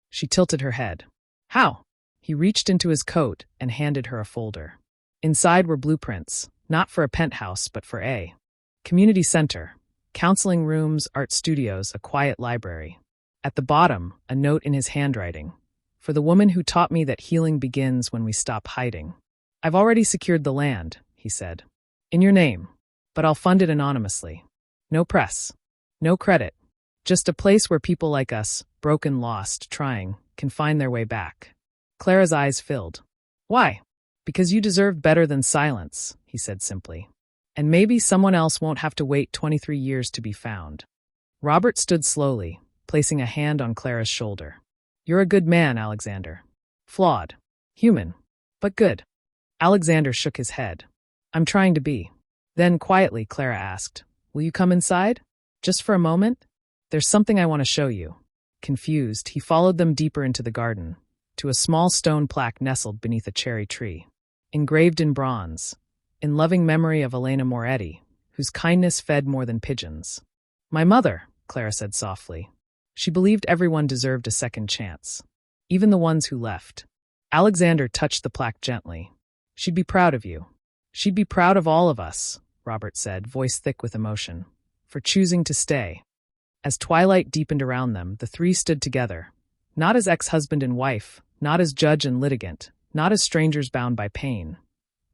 She tilted her head. How? He reached into his coat and handed her a folder. Inside were blueprints, not for a penthouse, but for a community center, counseling rooms, art studios, a quiet library. At the bottom, a note in his handwriting. For the woman who taught me that healing begins when we stop hiding. I've already secured the land, he said. In your name. But I'll fund it anonymously. No press. No credit. Just a place where people like us, broken, lost, trying, can find their way back. Clara's eyes filled. Why? Because you deserve better than silence, he said simply. And maybe someone else won't have to wait 23 years to be found. Robert stood slowly, placing a hand on Clara's shoulder. You're a good man, Alexander. Flawed. Human. But good. Alexander shook his head. I'm trying to be. Then, quietly, Clara asked, will you come inside? Just for a moment? There's something I want to show you. Confused, he followed them deeper into the garden, to a small stone plaque nestled beneath a cherry tree. Engraved in bronze, in loving memory of Elena Moretti, whose kindness fed more than pigeons. My mother, Clara said softly. She believed everyone deserved a second chance. Even the ones who left. Alexander touched the plaque gently. She'd be proud of you. She'd be proud of all of us, Robert said, voice thick with emotion, for choosing to stay. As twilight deepened around them, the three stood together, not as ex-husband and wife, not as judge and litigant, not as strangers bound by pain,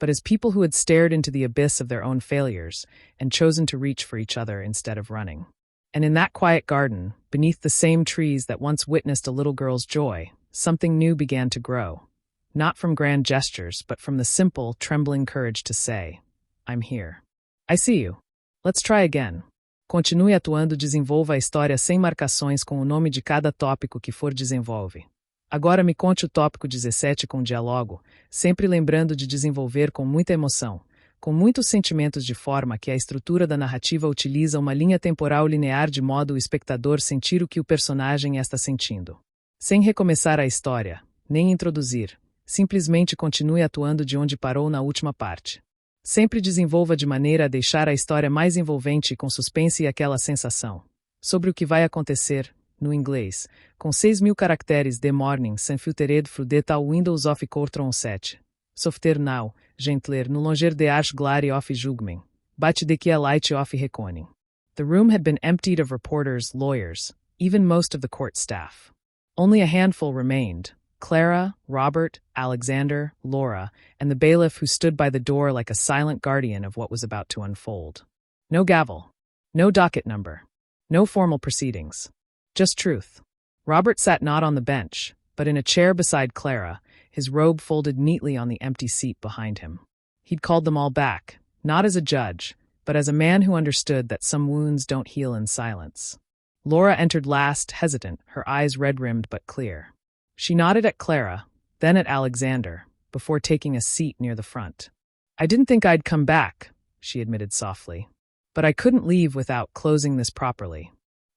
but as people who had stared into the abyss of their own failures and chosen to reach for each other instead of running. And in that quiet garden, beneath the same trees that once witnessed a little girl's joy, something new began to grow. Not from grand gestures, but from the simple, trembling courage to say, I'm here. I see you. Let's try again. Continue atuando, desenvolva a história sem marcações com o nome de cada tópico que for desenvolve. Agora me conte o tópico 17 com diálogo, sempre lembrando de desenvolver com muita emoção, com muitos sentimentos de forma que a estrutura da narrativa utiliza uma linha temporal linear de modo o espectador sentir o que o personagem está sentindo. Sem recomeçar a história, nem introduzir, simplesmente continue atuando de onde parou na última parte. Sempre desenvolva de maneira a deixar a história mais envolvente com suspense e aquela sensação. Sobre o que vai acontecer, no inglês, com 6.000 caracteres de morning sans filtered frudet ao Windows of Courtron 7. Software now, gentler no longer de arch glare of jugmen. Bate de que a light of reconing. The room had been emptied of reporters, lawyers, even most of the court staff. Only a handful remained. Clara, Robert, Alexander, Laura, and the bailiff who stood by the door like a silent guardian of what was about to unfold. No gavel. No docket number. No formal proceedings. Just truth. Robert sat not on the bench, but in a chair beside Clara, his robe folded neatly on the empty seat behind him. He'd called them all back, not as a judge, but as a man who understood that some wounds don't heal in silence. Laura entered last, hesitant, her eyes red-rimmed but clear. She nodded at Clara, then at Alexander, before taking a seat near the front. I didn't think I'd come back, she admitted softly. But I couldn't leave without closing this properly.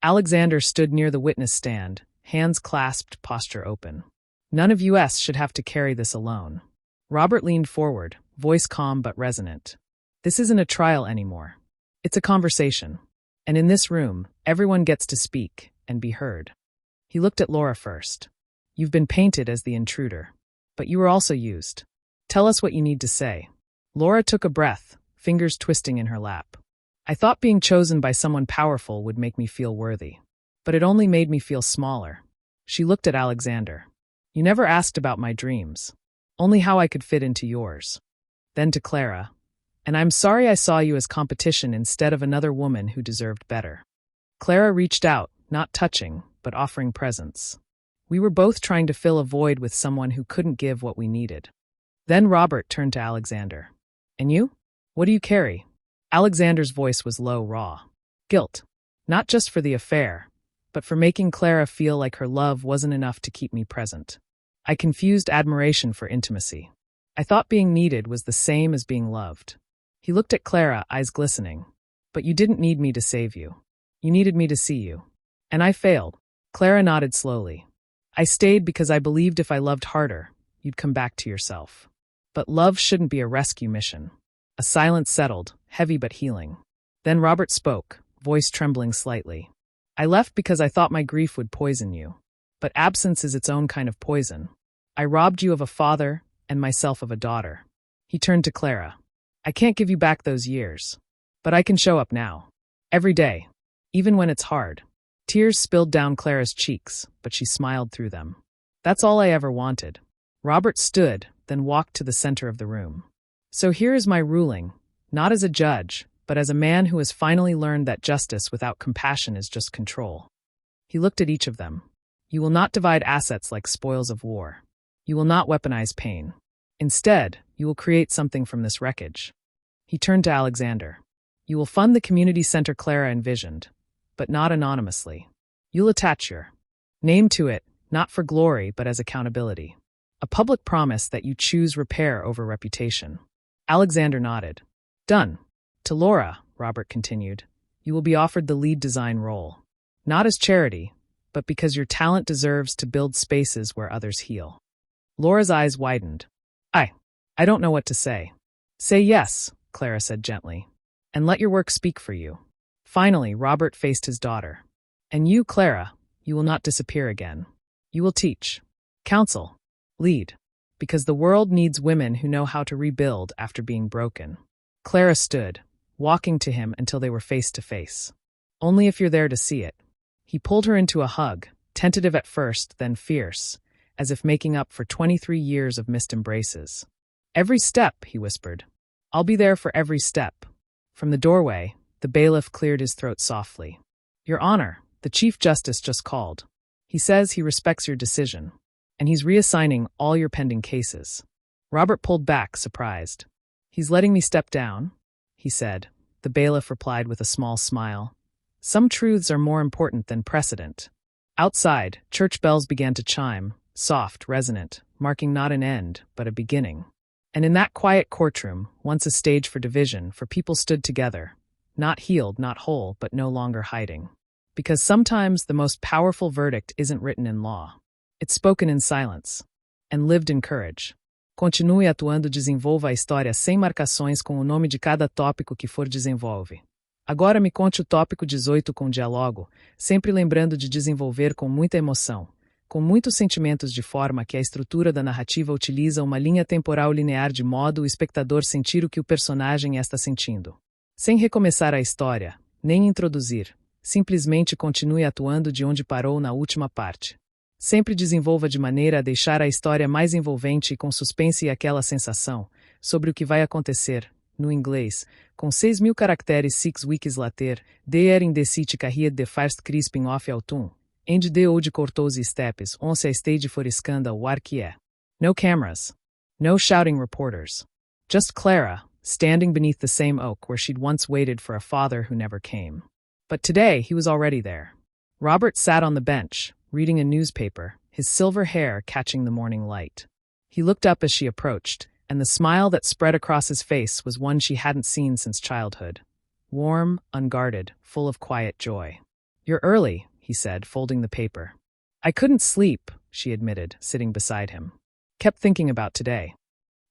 Alexander stood near the witness stand, hands clasped, posture open. None of us should have to carry this alone. Robert leaned forward, voice calm but resonant. This isn't a trial anymore. It's a conversation. And in this room, everyone gets to speak and be heard. He looked at Laura first. You've been painted as the intruder. But you were also used. Tell us what you need to say. Laura took a breath, fingers twisting in her lap. I thought being chosen by someone powerful would make me feel worthy. But it only made me feel smaller. She looked at Alexander. You never asked about my dreams. Only how I could fit into yours. Then to Clara. And I'm sorry I saw you as competition instead of another woman who deserved better. Clara reached out, not touching, but offering presence. We were both trying to fill a void with someone who couldn't give what we needed. Then Robert turned to Alexander. And you? What do you carry? Alexander's voice was low, raw. Guilt. Not just for the affair, but for making Clara feel like her love wasn't enough to keep me present. I confused admiration for intimacy. I thought being needed was the same as being loved. He looked at Clara, eyes glistening. But you didn't need me to save you. You needed me to see you. And I failed. Clara nodded slowly. I stayed because I believed if I loved harder, you'd come back to yourself. But love shouldn't be a rescue mission. A silence settled, heavy but healing. Then Robert spoke, voice trembling slightly. I left because I thought my grief would poison you. But absence is its own kind of poison. I robbed you of a father and myself of a daughter. He turned to Clara. I can't give you back those years. But I can show up now. Every day. Even when it's hard. Tears spilled down Clara's cheeks, but she smiled through them. That's all I ever wanted. Robert stood, then walked to the center of the room. So here is my ruling, not as a judge, but as a man who has finally learned that justice without compassion is just control. He looked at each of them. You will not divide assets like spoils of war. You will not weaponize pain. Instead, you will create something from this wreckage. He turned to Alexander. You will fund the community center Clara envisioned, but not anonymously. You'll attach your name to it, not for glory, but as accountability. A public promise that you choose repair over reputation. Alexander nodded. Done. To Laura, Robert continued, you will be offered the lead design role. Not as charity, but because your talent deserves to build spaces where others heal. Laura's eyes widened. I don't know what to say. Say yes, Clara said gently, and let your work speak for you. Finally, Robert faced his daughter. And you, Clara, you will not disappear again. You will teach, counsel, lead, because the world needs women who know how to rebuild after being broken. Clara stood, walking to him until they were face to face. Only if you're there to see it. He pulled her into a hug, tentative at first, then fierce, as if making up for 23 years of missed embraces. Every step, he whispered. I'll be there for every step. From the doorway, the bailiff cleared his throat softly. Your Honor, the Chief Justice just called. He says he respects your decision, and he's reassigning all your pending cases. Robert pulled back, surprised. He's letting me step down, he said. The bailiff replied with a small smile. Some truths are more important than precedent. Outside, church bells began to chime, soft, resonant, marking not an end, but a beginning. And in that quiet courtroom, once a stage for division, for people stood together, not healed, not whole, but no longer hiding. Because sometimes the most powerful verdict isn't written in law. It's spoken in silence, and lived in courage. Continue atuando, desenvolva a história sem marcações com o nome de cada tópico que for desenvolve. Agora me conte o tópico 18 com diálogo, sempre lembrando de desenvolver com muita emoção, com muitos sentimentos de forma que a estrutura da narrativa utiliza uma linha temporal linear de modo o espectador sentir o que o personagem está sentindo. Sem recomeçar a história, nem introduzir, simplesmente continue atuando de onde parou na última parte. Sempre desenvolva de maneira a deixar a história mais envolvente e com suspense e aquela sensação, sobre o que vai acontecer, no inglês, com 6.000 caracteres 6 wikis later, de in the city carried de first crisping off autumn, end de ou de cortou os steps, once a stage for scandal war que é. No cameras. No shouting reporters. Just Clara, standing beneath the same oak where she'd once waited for a father who never came. But today he was already there. Robert sat on the bench, reading a newspaper, his silver hair catching the morning light. He looked up as she approached, and the smile that spread across his face was one she hadn't seen since childhood. Warm, unguarded, full of quiet joy. You're early, he said, folding the paper. I couldn't sleep, she admitted, sitting beside him. Kept thinking about today.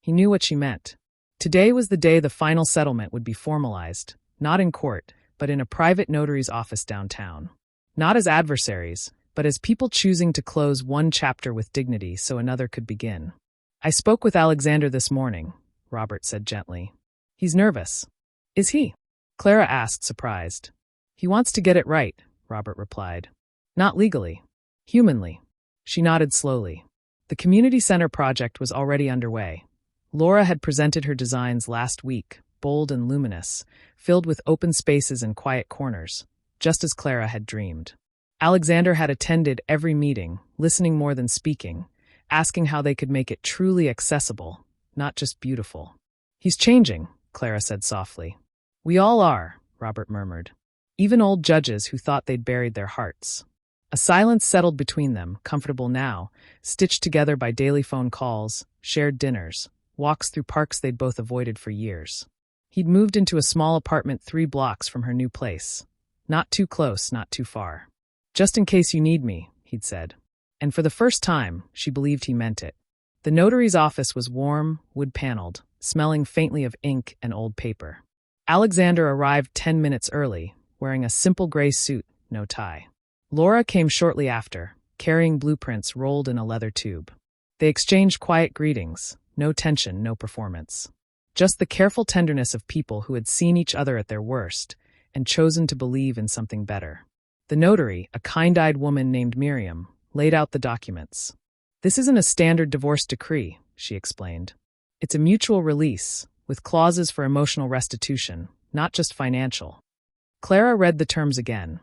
He knew what she meant. Today was the day the final settlement would be formalized, not in court, but in a private notary's office downtown. Not as adversaries, but as people choosing to close one chapter with dignity so another could begin. I spoke with Alexander this morning, Robert said gently. He's nervous. Is he? Clara asked, surprised. He wants to get it right, Robert replied. Not legally. Humanly. She nodded slowly. The community center project was already underway. Laura had presented her designs last week, bold and luminous, filled with open spaces and quiet corners, just as Clara had dreamed. Alexander had attended every meeting, listening more than speaking, asking how they could make it truly accessible, not just beautiful. He's changing, Clara said softly. We all are, Robert murmured. Even old judges who thought they'd buried their hearts. A silence settled between them, comfortable now, stitched together by daily phone calls, shared dinners, walks through parks they'd both avoided for years. He'd moved into a small apartment 3 blocks from her new place. Not too close, not too far. Just in case you need me, he'd said. And for the first time, she believed he meant it. The notary's office was warm, wood-paneled, smelling faintly of ink and old paper. Alexander arrived 10 minutes early, wearing a simple gray suit, no tie. Laura came shortly after, carrying blueprints rolled in a leather tube. They exchanged quiet greetings, no tension, no performance. Just the careful tenderness of people who had seen each other at their worst and chosen to believe in something better. The notary, a kind-eyed woman named Miriam, laid out the documents. This isn't a standard divorce decree, she explained. It's a mutual release, with clauses for emotional restitution, not just financial. Clara read the terms again.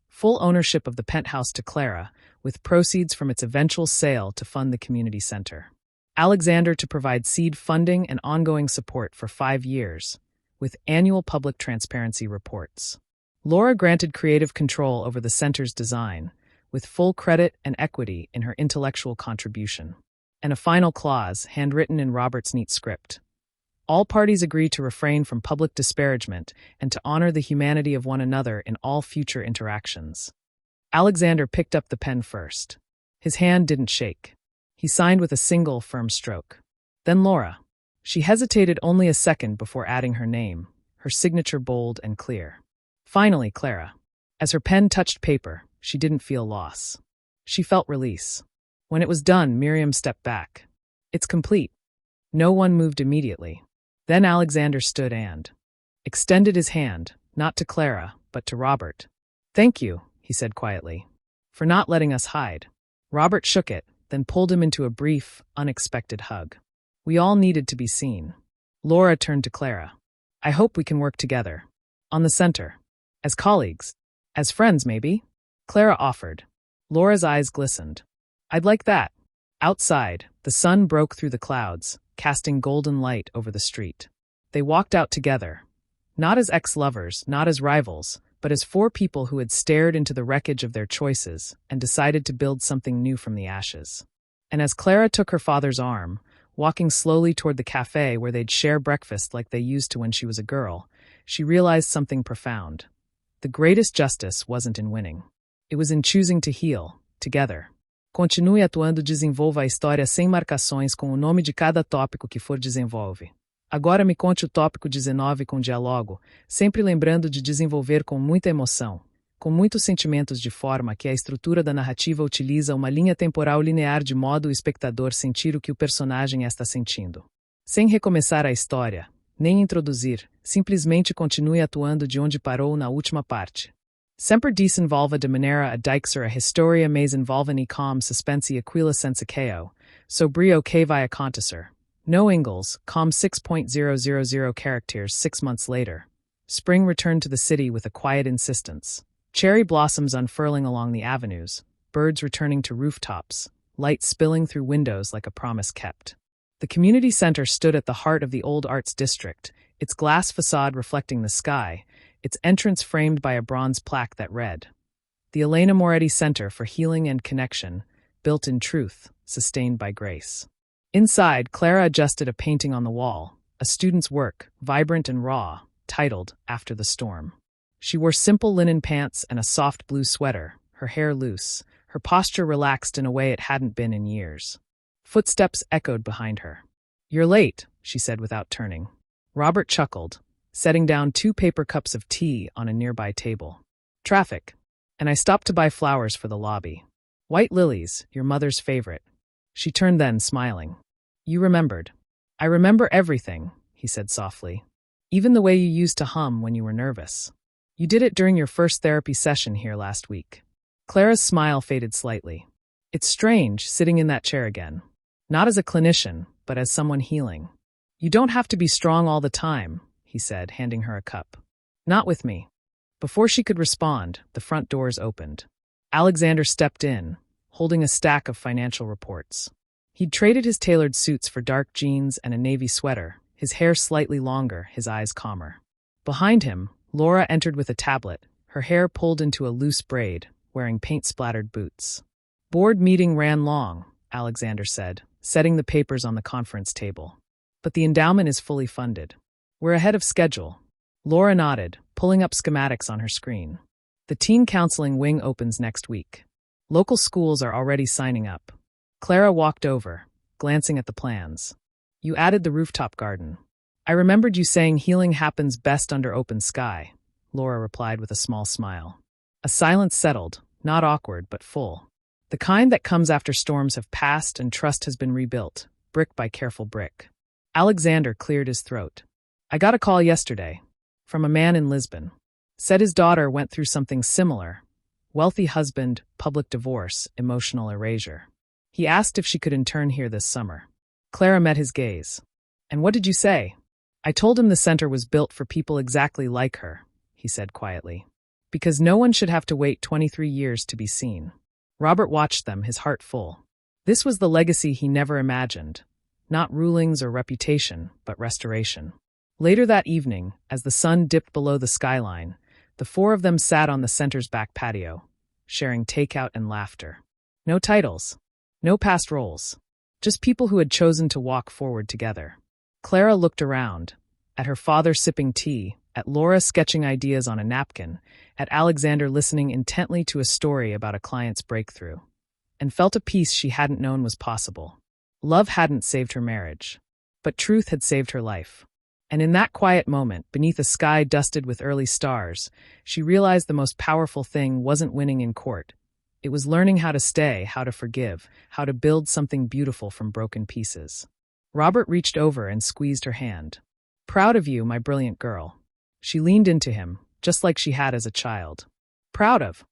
Full ownership of the penthouse to Clara, with proceeds from its eventual sale to fund the community center. Alexander to provide seed funding and ongoing support for 5 years, with annual public transparency reports. Laura granted creative control over the center's design, with full credit and equity in her intellectual contribution. And a final clause, handwritten in Robert's neat script. All parties agree to refrain from public disparagement and to honor the humanity of one another in all future interactions. Alexander picked up the pen first. His hand didn't shake. He signed with a single, firm stroke. Then Laura. She hesitated only a second before adding her name, her signature bold and clear. Finally, Clara. As her pen touched paper, she didn't feel loss. She felt release. When it was done, Miriam stepped back. It's complete. No one moved immediately. Then Alexander stood and extended his hand, not to Clara, but to Robert. Thank you, he said quietly, for not letting us hide. Robert shook it, then pulled him into a brief, unexpected hug. We all needed to be seen. Laura turned to Clara. I hope we can work together. On the center. As colleagues. As friends, maybe? Clara offered. Laura's eyes glistened. I'd like that. Outside, the sun broke through the clouds, casting golden light over the street. They walked out together. Not as ex-lovers, not as rivals, but as four people who had stared into the wreckage of their choices and decided to build something new from the ashes. And as Clara took her father's arm, walking slowly toward the cafe where they'd share breakfast like they used to when she was a girl, she realized something profound. The greatest justice wasn't in winning. It was in choosing to heal, together. Continue atuando, desenvolva a história sem marcações com o nome de cada tópico que for desenvolve. Agora me conte o tópico 19 com diálogo, sempre lembrando de desenvolver com muita emoção, com muitos sentimentos de forma que a estrutura da narrativa utiliza uma linha temporal linear de modo o espectador sentir o que o personagem está sentindo. Sem recomeçar a história, nem introduzir, simplesmente continue atuando de onde parou na última parte. Sempre desenvolva de maneira a deixar a história mais envolvente com suspense e aquila sensaceo, sobre o que vai acontecer. No Ingalls, com 6.000 characters 6 months later. Spring returned to the city with a quiet insistence. Cherry blossoms unfurling along the avenues, birds returning to rooftops, light spilling through windows like a promise kept. The community center stood at the heart of the old arts district, its glass facade reflecting the sky, its entrance framed by a bronze plaque that read, "The Elena Moretti Center for Healing and Connection, built in truth, sustained by grace." Inside, Clara adjusted a painting on the wall, a student's work, vibrant and raw, titled After the Storm. She wore simple linen pants and a soft blue sweater, her hair loose, her posture relaxed in a way it hadn't been in years. Footsteps echoed behind her. "You're late," she said without turning. Robert chuckled, setting down 2 paper cups of tea on a nearby table. "Traffic. And I stopped to buy flowers for the lobby. White lilies, your mother's favorite." She turned then, smiling. "You remembered." "I remember everything," he said softly. "Even the way you used to hum when you were nervous. You did it during your first therapy session here last week." Clara's smile faded slightly. "It's strange, sitting in that chair again. Not as a clinician, but as someone healing. You don't have to be strong all the time," he said, handing her a cup. "Not with me." Before she could respond, the front doors opened. Alexander stepped in, holding a stack of financial reports. He'd traded his tailored suits for dark jeans and a navy sweater, his hair slightly longer, his eyes calmer. Behind him, Laura entered with a tablet, her hair pulled into a loose braid, wearing paint-splattered boots. "Board meeting ran long," Alexander said, setting the papers on the conference table. "But the endowment is fully funded. We're ahead of schedule." Laura nodded, pulling up schematics on her screen. "The teen counseling wing opens next week. Local schools are already signing up." Clara walked over, glancing at the plans. "You added the rooftop garden. I remembered you saying healing happens best under open sky," Laura replied with a small smile. A silence settled, not awkward but full. The kind that comes after storms have passed and trust has been rebuilt, brick by careful brick. Alexander cleared his throat. "I got a call yesterday, from a man in Lisbon. Said his daughter went through something similar. Wealthy husband, public divorce, emotional erasure. He asked if she could intern here this summer." Clara met his gaze. "And what did you say?" "I told him the center was built for people exactly like her," he said quietly. "Because no one should have to wait 23 years to be seen." Robert watched them, his heart full. This was the legacy he never imagined. Not rulings or reputation, but restoration. Later that evening, as the sun dipped below the skyline, the 4 of them sat on the center's back patio, sharing takeout and laughter. No titles. No past roles. Just people who had chosen to walk forward together. Clara looked around, at her father sipping tea, at Laura sketching ideas on a napkin, at Alexander listening intently to a story about a client's breakthrough, and felt a peace she hadn't known was possible. Love hadn't saved her marriage, but truth had saved her life. And in that quiet moment, beneath a sky dusted with early stars, she realized the most powerful thing wasn't winning in court. It was learning how to stay, how to forgive, how to build something beautiful from broken pieces. Robert reached over and squeezed her hand. "Proud of you, my brilliant girl." She leaned into him, just like she had as a child. "Proud of?"